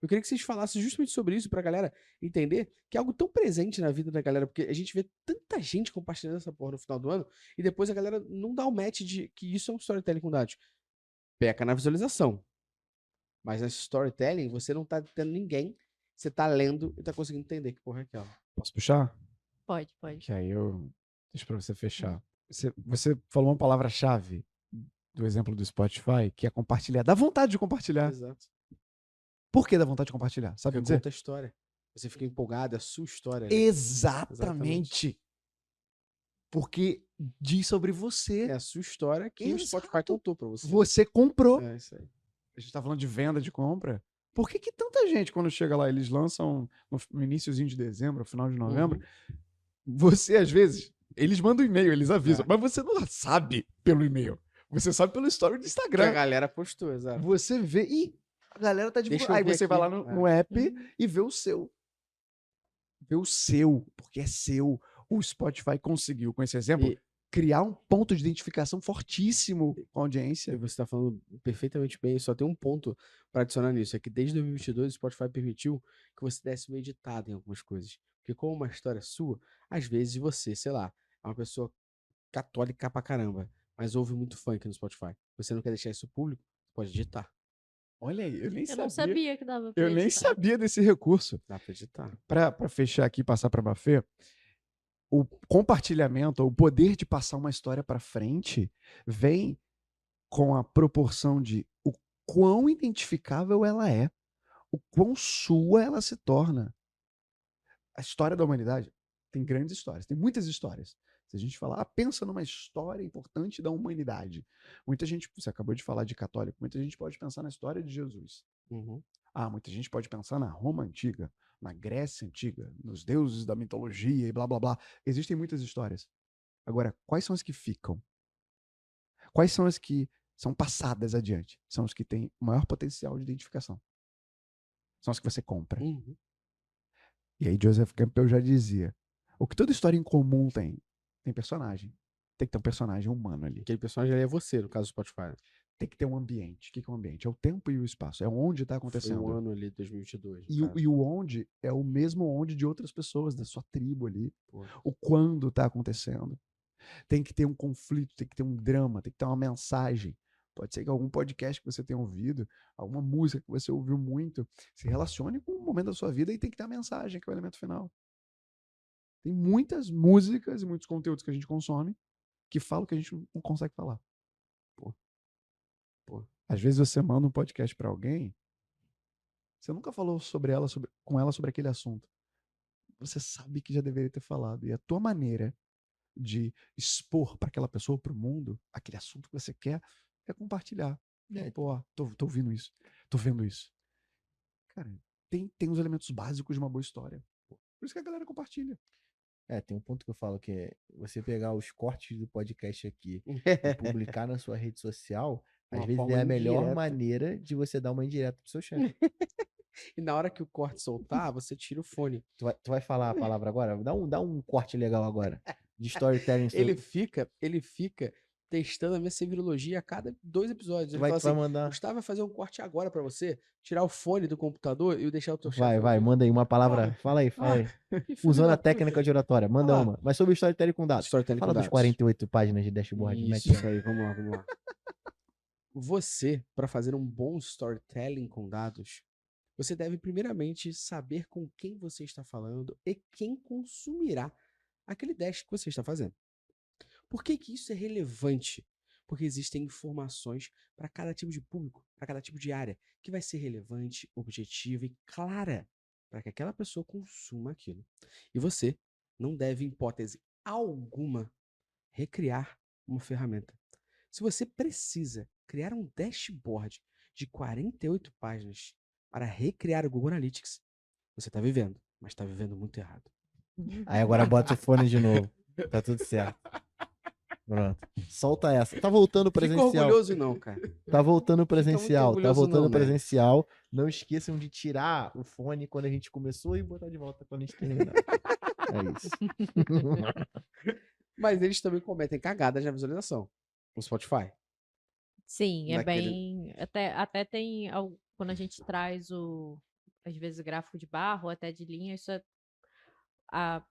Eu queria que vocês falassem justamente sobre isso pra galera entender que é algo tão presente na vida da galera, porque a gente vê tanta gente compartilhando essa porra no final do ano e depois a galera não dá o match de que isso é um storytelling com dados. Peca na visualização. Mas nesse storytelling, você não tá tendo ninguém, você tá lendo e tá conseguindo entender que porra é aquela. Posso puxar? Pode. Que aí eu deixo pra você fechar. Você falou uma palavra-chave do exemplo do Spotify, que é compartilhar. Dá vontade de compartilhar. Exato. Por que dá vontade de compartilhar? Sabe Porque me dizer? conta a história. Você fica empolgado, é a sua história. Né? Exatamente. Porque diz sobre você. É a sua história que o Spotify Exato. contou pra você. Você comprou. É isso aí. A gente tá falando de venda, de compra. Por que tanta gente, quando chega lá, eles lançam no iniciozinho de dezembro, final de novembro, você, às vezes, eles mandam e-mail, eles avisam, mas você não sabe pelo e-mail. Você sabe pelo story do Que a Instagram. galera postou, exato. Você vê, e a galera tá Deixa divulgando. eu Aí ver você aqui. vai lá no app e vê o seu. Vê o seu, porque é seu. O Spotify conseguiu, com esse exemplo, E- criar um ponto de identificação fortíssimo com a E audiência. você tá falando perfeitamente bem, só tem um ponto pra adicionar nisso, é que desde 2022 o Spotify permitiu que você desse uma editada em algumas coisas. Porque como uma história sua, às vezes você, sei lá, é uma pessoa católica pra caramba, mas ouve muito funk no Spotify. Você não quer deixar isso público? Você pode editar. Olha aí, eu nem Eu não sabia. sabia que dava pra Eu nem editar. sabia desse recurso. Dá pra editar. Pra fechar aqui e passar pra Bafê, o compartilhamento, o poder de passar uma história pra frente, vem com a proporção de o quão identificável ela é, o quão sua ela se torna. A história da humanidade tem grandes histórias, tem muitas histórias. Se a gente falar, pensa numa história importante da humanidade. Muita gente, você acabou de falar de católico, muita gente pode pensar na história de Jesus. Uhum. Muita gente pode pensar na Roma antiga, na Grécia antiga, nos deuses da mitologia e blá blá blá. Existem muitas histórias. Agora, quais são as que ficam? Quais são as que são passadas adiante? São os que têm o maior potencial de identificação. São as que você compra. Uhum. E aí Joseph Campbell já dizia, o que toda história em comum tem personagem. Tem que ter um personagem humano ali. Aquele personagem ali é você, no caso do Spotify. Tem que ter um ambiente. O que é um ambiente? É o tempo e o espaço. É onde está acontecendo. Foi o ano ali, 2022. E o onde é o mesmo onde de outras pessoas, da sua tribo ali. Pô. O quando está acontecendo. Tem que ter um conflito, tem que ter um drama, tem que ter uma mensagem. Pode ser que algum podcast que você tenha ouvido, alguma música que você ouviu muito, se relacione com um momento da sua vida e tem que ter a mensagem, que é o elemento final. Tem muitas músicas e muitos conteúdos que a gente consome que falam que a gente não consegue falar. Às vezes você manda um podcast para alguém, você nunca falou com ela sobre aquele assunto. Você sabe que já deveria ter falado. E a tua maneira de expor para aquela pessoa, para o mundo, aquele assunto que você quer, é compartilhar. Pô, tô ouvindo isso, tô vendo isso. Cara, tem os elementos básicos de uma boa história. Por isso que a galera compartilha. Tem um ponto que eu falo que é você pegar os cortes do podcast aqui e publicar na sua rede social, Às Uma vezes forma é a melhor indireta. maneira de você dar uma indireta pro seu chefe. E na hora que o corte soltar, você tira o fone. Tu vai falar a palavra agora? Dá um corte legal agora. De storytelling. Ele fica testando a minha servirologia a cada 2 episódios. Tu Ele vai, fala tu vai assim, mandar. Gustavo vai fazer um corte agora pra você, tirar o fone do computador e deixar o teu chefe Vai, ouvir. manda aí uma palavra. Porra. Fala aí, fala aí. Que filho Usando da a técnica puta. de oratória, manda Olha lá. uma. Mas sobre storytelling com dados. Storytelling Fala com dos dados. 48 páginas de dashboard. mete Isso aí. aí, vamos lá. Você, para fazer um bom storytelling com dados, você deve primeiramente saber com quem você está falando e quem consumirá aquele dash que você está fazendo. Por que que isso é relevante? Porque existem informações para cada tipo de público, para cada tipo de área, que vai ser relevante, objetiva e clara para que aquela pessoa consuma aquilo. E você não deve, em hipótese alguma, recriar uma ferramenta. Se você precisa criar um dashboard de 48 páginas para recriar o Google Analytics, você está vivendo, mas está vivendo muito errado. Aí agora bota o fone de novo. Tá tudo certo. Pronto. Solta essa. Tá voltando Fica presencial. orgulhoso não, cara. Tá voltando presencial. Tá orgulhoso voltando não, né? presencial. Não esqueçam de tirar o fone quando a gente começou e botar de volta quando a gente terminar. É isso. Mas eles também cometem cagadas na visualização. O Spotify. Sim, é Naquele- bem. Até tem. Quando a gente traz às vezes, gráfico de barra ou até de linha, isso é. A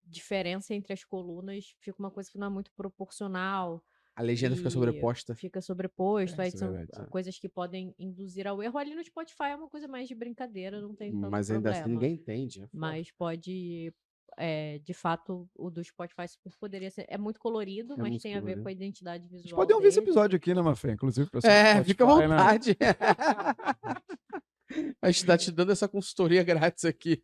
diferença entre as colunas fica uma coisa que não é muito proporcional. A legenda fica e sobreposta. Fica sobreposto. É, Aí isso é são verdade, é. coisas que podem induzir ao erro. Ali no Spotify é uma coisa mais de brincadeira, não tem tanto Mas ainda assim problema. ninguém entende. É foda. Mas pode. De fato, o do Spotify super poderia ser. É muito colorido, mas muito tem a ver colorido. com a identidade Vocês visual. podem ouvir esse deles. episódio aqui, né, Mafé? Inclusive, pessoal. do Spotify, Fica à né? vontade. A gente tá te dando essa consultoria grátis aqui.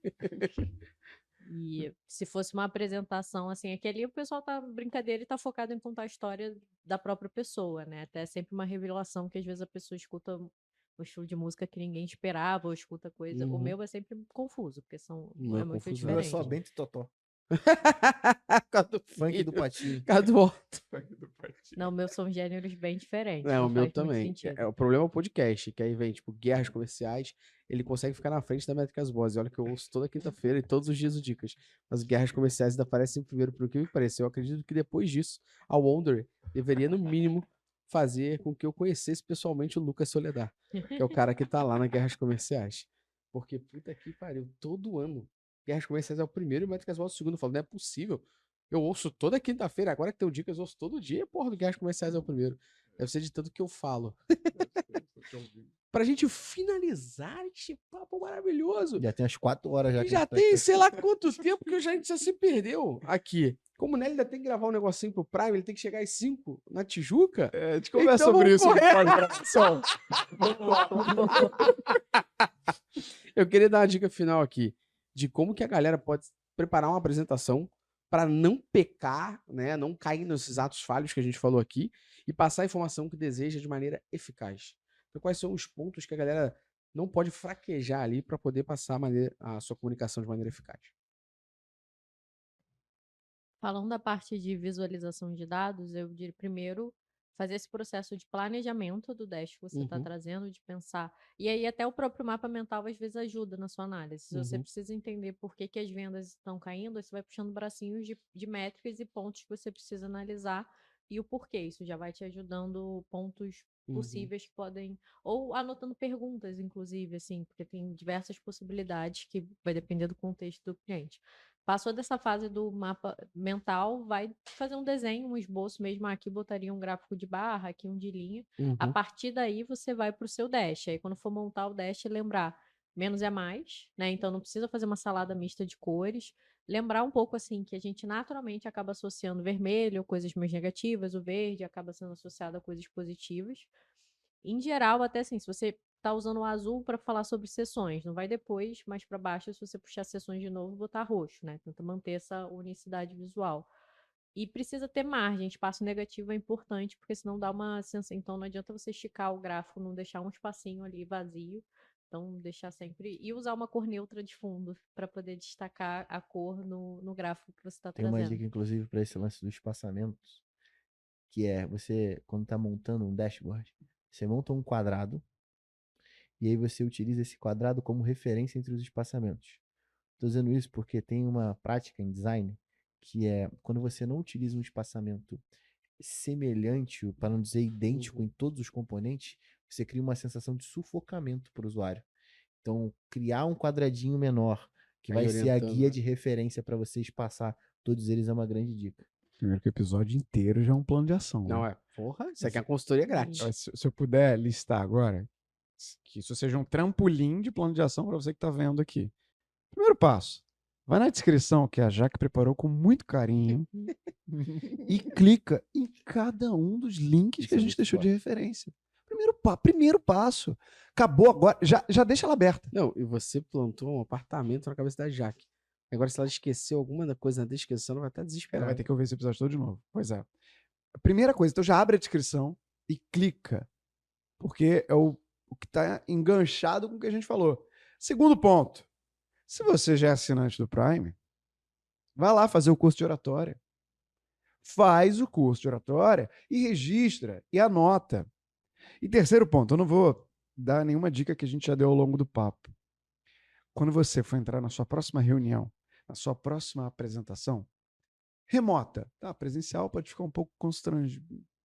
E se fosse uma apresentação assim, aqui ali o pessoal tá brincadeira e tá focado em contar a história da própria pessoa, né? Até é sempre uma revelação que às vezes a pessoa escuta um estilo de música que ninguém esperava, ou escuta coisa. O Uhum. meu é sempre confuso, porque Não é é muito confuso, O meu é diferente. só Bento e Totó. Cadu Funk Filho. do Patinho. Cadu Otto. Não, o meu são gêneros bem diferentes. É, não o meu faz muito também. sentido. O problema é o podcast, que aí vem, tipo, guerras comerciais, ele consegue ficar na frente da Métricas Boss. E olha que eu ouço toda quinta-feira e todos os dias o Dicas. As guerras comerciais ainda aparecem primeiro, por que me parece. Eu acredito que depois disso, a Wonder deveria, no mínimo, fazer com que eu conhecesse pessoalmente o Lucas Soledar, que é o cara que tá lá nas guerras comerciais. Porque, puta que pariu, todo ano, guerras comerciais é o primeiro e Métricas Boss é o segundo. Eu falo, não é possível. Eu ouço toda quinta-feira, agora que tem o Dicas, eu ouço todo dia, e porra, do Guerras Comerciais é o primeiro. Deve ser de tanto que eu falo. Pra gente finalizar este papo maravilhoso. Já tem umas 4 horas já E que já a gente tá tem, aqui. sei lá quanto tempo que a gente já se perdeu aqui. Como o Nelly ainda tem que gravar um negocinho pro Prime, ele tem que chegar às 5 na Tijuca. É, a gente conversa Então sobre vamos isso correr. pós-gravação. Eu queria dar uma dica final aqui de como que a galera pode preparar uma apresentação para não pecar, né, não cair nesses atos falhos que a gente falou aqui e passar a informação que deseja de maneira eficaz. Então, quais são os pontos que a galera não pode fraquejar ali para poder passar a sua comunicação de maneira eficaz? Falando da parte de visualização de dados, eu diria primeiro fazer esse processo de planejamento do dash que você está Uhum. trazendo, de pensar. E aí até o próprio mapa mental às vezes ajuda na sua análise. Se você Uhum. precisa entender por que as vendas estão caindo, aí você vai puxando bracinhos de métricas e pontos que você precisa analisar e o porquê. Isso já vai te ajudando pontos possíveis que podem... Ou anotando perguntas, inclusive, assim, porque tem diversas possibilidades que vai depender do contexto do cliente. Passou dessa fase do mapa mental, vai fazer um desenho, um esboço mesmo. Aqui botaria um gráfico de barra, aqui um de linha. A Uhum. partir daí, você vai para o seu dash. Aí, quando for montar o dash, lembrar menos é mais, né? Então, não precisa fazer uma salada mista de cores. Lembrar um pouco, assim, que a gente naturalmente acaba associando vermelho, coisas mais negativas, o verde acaba sendo associado a coisas positivas. Em geral, até assim, se você tá usando o azul para falar sobre sessões, não vai depois, mais para baixo, se você puxar sessões de novo, botar roxo, né? Tenta manter essa unicidade visual. E precisa ter margem, espaço negativo é importante, porque senão dá uma sensação. Então não adianta você esticar o gráfico, não deixar um espacinho ali vazio. Então, deixar sempre. E usar uma cor neutra de fundo para poder destacar a cor no gráfico que você está Tem uma trazendo. dica, inclusive, para esse lance dos espaçamentos, que é você, quando tá montando um dashboard, Você monta um quadrado e aí você utiliza esse quadrado como referência entre os espaçamentos. Estou dizendo isso porque tem uma prática em design que é quando você não utiliza um espaçamento semelhante, para não dizer idêntico em todos os componentes, você cria uma sensação de sufocamento para o usuário. Então, criar um quadradinho menor, que Vai vai ser a orientando, guia né? de referência para você espaçar todos eles, é uma grande dica. Primeiro que o episódio inteiro já é um plano de ação. Não né? é? Porra, isso aqui é uma consultoria grátis. Se eu puder listar agora, que isso seja um trampolim de plano de ação para você que está vendo aqui. Primeiro passo, vai na descrição que a Jaque preparou com muito carinho e clica em cada um dos links Isso que a é gente muito deixou de forte. referência. Primeiro passo. Acabou agora. Já deixa ela aberta. Não, e você plantou um apartamento na cabeça da Jaque. Agora, se ela esqueceu alguma coisa na descrição, ela vai estar Ela desesperada. vai ter que ouvir esse episódio todo de novo. Pois é. A primeira coisa, então já abre a descrição e clica. Porque é o que está enganchado com o que a gente falou. Segundo ponto. Se você já é assinante do Prime, vai lá fazer o curso de oratória. Faz o curso de oratória e registra e anota. E terceiro ponto, eu não vou dar nenhuma dica que a gente já deu ao longo do papo. Quando você for entrar na sua próxima reunião, na sua próxima apresentação, remota, tá? Presencial pode ficar um pouco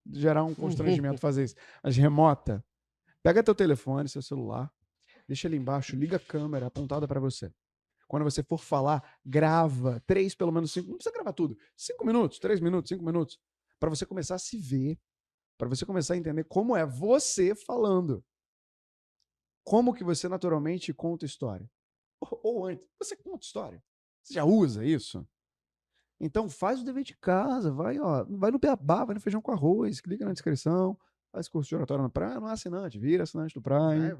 gerar um constrangimento fazer isso, mas remota, pega teu telefone, seu celular, deixa ele embaixo, liga a câmera apontada para você. Quando você for falar, grava pelo menos 5, não precisa gravar tudo, 5 minutos, 3 minutos, 5 minutos, para você começar a se ver, para você começar a entender como é você falando. Como que você naturalmente conta história. Ou antes, você conta história. Você já usa isso? Então faz o dever de casa, vai no beabá, vai no feijão com arroz, clica na descrição, faz curso de oratória na praia, não é assinante, vira assinante do Prime.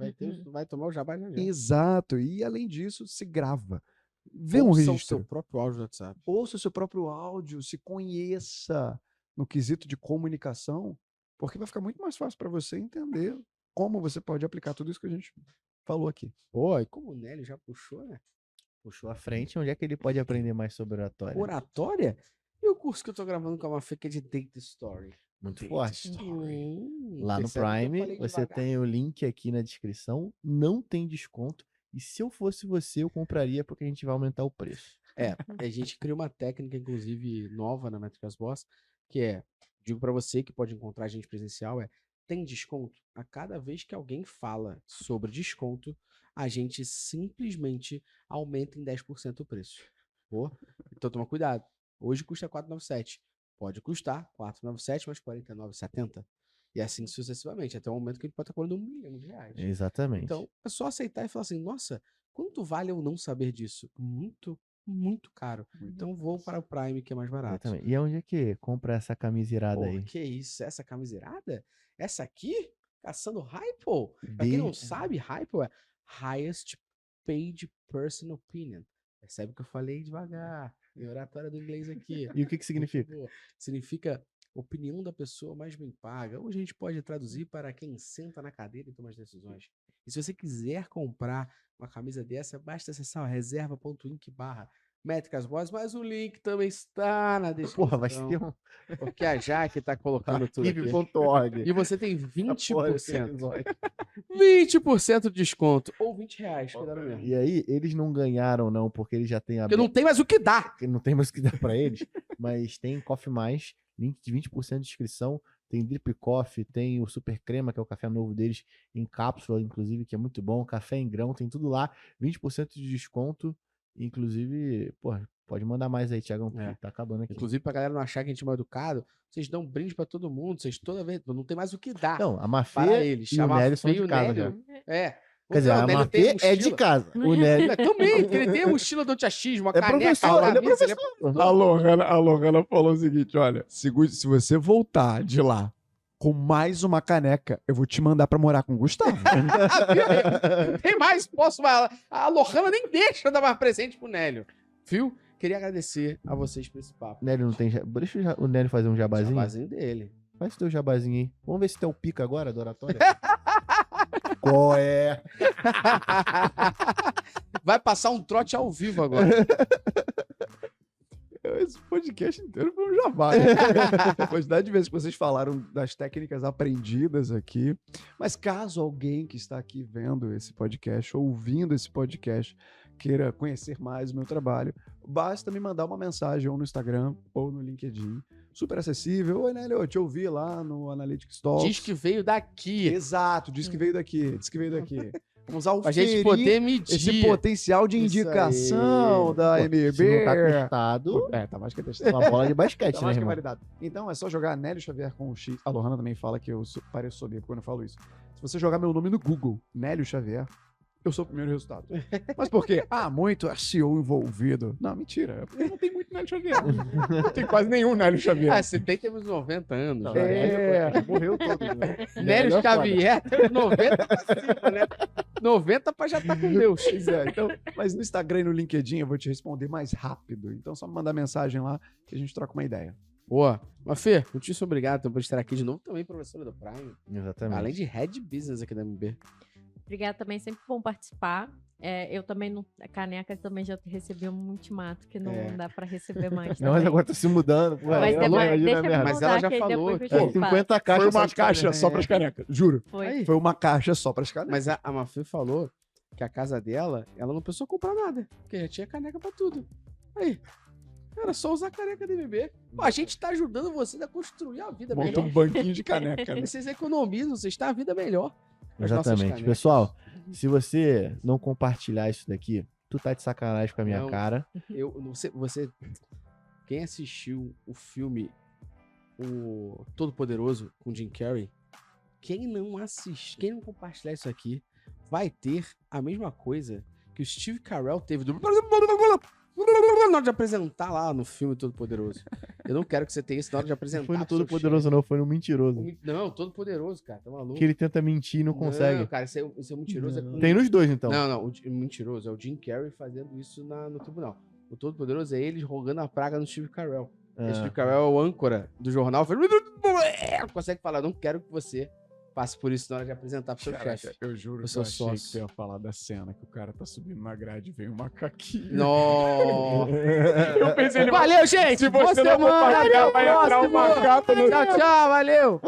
Vai tomar o jabá de Exato. E além disso, se grava. Vê um Ouça o registro. seu próprio áudio do WhatsApp. Ouça o seu próprio áudio, se conheça no quesito de comunicação, porque vai ficar muito mais fácil para você entender como você pode aplicar tudo isso que a gente falou aqui. Pô, e como o Nélio já puxou, né? Puxou à frente, onde é que ele pode aprender mais sobre oratória? Oratória? E o curso que eu tô gravando com a Mafê, que é de Data Story? Muito forte. Lá Lá no Prime, você tem o link aqui na descrição, não tem desconto. E se eu fosse você, eu compraria porque a gente vai aumentar o preço. A gente criou uma técnica, inclusive, nova na Métricas Boss, que é, digo pra você que pode encontrar a gente presencial, tem desconto? A cada vez que alguém fala sobre desconto, a gente simplesmente aumenta em 10% o preço. Pô? Então toma cuidado. Hoje custa R$ 4,97. Pode custar R$ 4,97 mais R$ 49,70. E assim sucessivamente, até o momento que ele pode estar cobrando R$ 1 milhão. Exatamente. Então, é só aceitar e falar assim, nossa, quanto vale eu não saber disso? Muito, muito caro. Então vou para o Prime, que é mais barato. Exatamente. E onde é que compra essa camisa irada Pô, aí? que isso? Essa camisa irada? Essa aqui? Caçando Hypo? Pra quem não sabe, Hypo é Highest Paid Person Opinion. Percebe que eu falei devagar. Minha oratória do inglês aqui. E o que significa? Boa. Significa opinião da pessoa mais bem paga. Ou a gente pode traduzir para quem senta na cadeira e toma as decisões. E se você quiser comprar uma camisa dessa, basta acessar reserva.inc/Métricas Boss, mas o link também está na descrição. Porra, vai ser um Porque a Jaque tá colocando tudo aqui. arquivo.org. E você tem Porra, esse 20%. episódio. 20% de desconto. Ou R$20, cuidado mesmo. E aí, eles não ganharam, não, porque eles já têm Porque não tem mais o que dar. porque não tem mais o que dar pra eles, mas tem Coffee Mais, link de 20% de inscrição, tem Drip Coffee, tem o Super Crema, que é o café novo deles, em cápsula, inclusive, que é muito bom, café em grão, tem tudo lá, 20% de desconto, inclusive, pô, pode mandar mais aí, Thiagão, porque tá acabando aqui. Inclusive, pra galera não achar que a gente é mal educado, vocês dão um brinde pra todo mundo, vocês toda vez, não tem mais o que dar Não, a para Mafê eles. e o A Nélio Mafê são e de o casa Nélio, já. É. Quer dizer, a Nélio tem Mafê é de mochila. casa, o Nélio Também, porque ele tem a mochila do antiachismo, a é caneca, professor, a ele é camisa, professor. A Lohana falou o seguinte, olha, se você voltar de lá com mais uma caneca, eu vou te mandar pra morar com o Gustavo. Tem mais, posso. A Lohana nem deixa dar mais presente pro Nélio. Viu? Queria agradecer a vocês por esse papo. Nélio não tem... Deixa o Nélio fazer um jabazinho. Jabazinho dele. Faz teu jabazinho aí. Vamos ver se tem o pica agora do oratório. Qual é? Vai passar um trote ao vivo agora. Esse podcast inteiro foi um jabá. A quantidade de vezes que vocês falaram das técnicas aprendidas aqui. Mas caso alguém que está aqui vendo esse podcast, ouvindo esse podcast, queira conhecer mais o meu trabalho, basta me mandar uma mensagem ou no Instagram ou no LinkedIn. Super acessível. Oi, Nélio, eu te ouvi lá no Analytics Talks. Diz que veio daqui. Exato, diz que veio daqui. Diz que veio daqui. Vamos Pra gente poder medir. esse potencial de Isso indicação aí. da Se não tá MB. testado, Tá mais que testado. uma bola de basquete, Tá né, mais que irmão? validado. Então é só jogar Nélio Xavier com o X. A Lohana também fala que eu pareço soberbo quando eu falo isso. Se você jogar meu nome no Google, Nélio Xavier, eu sou o primeiro resultado. Mas por quê? Ah, muito SEO envolvido. Não, mentira. É porque não tem muito Nélio Xavier. Não tem quase nenhum Nélio Xavier. Ah, você temos 90 anos. Não, né? morreu todo, né? Nélio é foda. Xavier tem 90 pra cima, né? 90 pra já estar com Deus. Pois é, então, mas no Instagram e no LinkedIn eu vou te responder mais rápido. Então só me mandar mensagem lá que a gente troca uma ideia. Boa. Mas, Fê, muitíssimo obrigado por estar aqui de novo. Também professora do Prime. Exatamente. Além de Head Business aqui da MB. Obrigada também, sempre bom participar. Eu também, não, a caneca também já recebi um ultimato que não dá pra receber mais. Não, mas também. agora tá se mudando. Pô, Mas aí, depois, imagina deixa a eu merda. Mas ela já que falou depois que- eu te É, falo. 50 Foi caixas uma caixa só pras canecas, juro. Foi. Aí. Foi uma caixa só pras canecas. Mas a Mafê falou que a casa dela, ela não precisou comprar nada. Porque já tinha caneca pra tudo. Aí. Era só usar a caneca da MB. Pô, a gente tá ajudando vocês a construir a vida Monta melhor. um banquinho de caneca, né? Vocês economizam, vocês têm a vida melhor. As nossas Exatamente. canecas. Pessoal, se você não compartilhar isso daqui, tu tá de sacanagem com a minha Não. cara. Quem assistiu o filme O Todo-Poderoso com Jim Carrey, quem não compartilhar isso aqui, vai ter a mesma coisa que o Steve Carell teve na hora de apresentar lá no filme Todo-Poderoso. Eu não quero que você tenha isso na hora de apresentar. Não foi no pro seu Todo Poderoso, não, foi no Mentiroso. chefe. Não, Todo-Poderoso, cara, tá maluco? Que ele tenta mentir e não consegue. Não, cara, isso é mentiroso. É com... Tem nos dois, então. Não, o mentiroso é o Jim Carrey fazendo isso no tribunal. O Todo-Poderoso é ele rogando a praga no Steve Carell. Ah. O Steve Carell é o âncora do jornal. Não consegue falar, não quero que você passe por isso na hora de apresentar pro seu Caraca, chefe. eu juro O que seu eu achei que sócio. você ia falar da cena que o cara tá subindo na grade e vem um macaquinho. Nossa. Eu pensei, Valeu, gente! se você não manda! compartilhar, vai entrar um Próximo! macaco no... Tchau, tchau, valeu!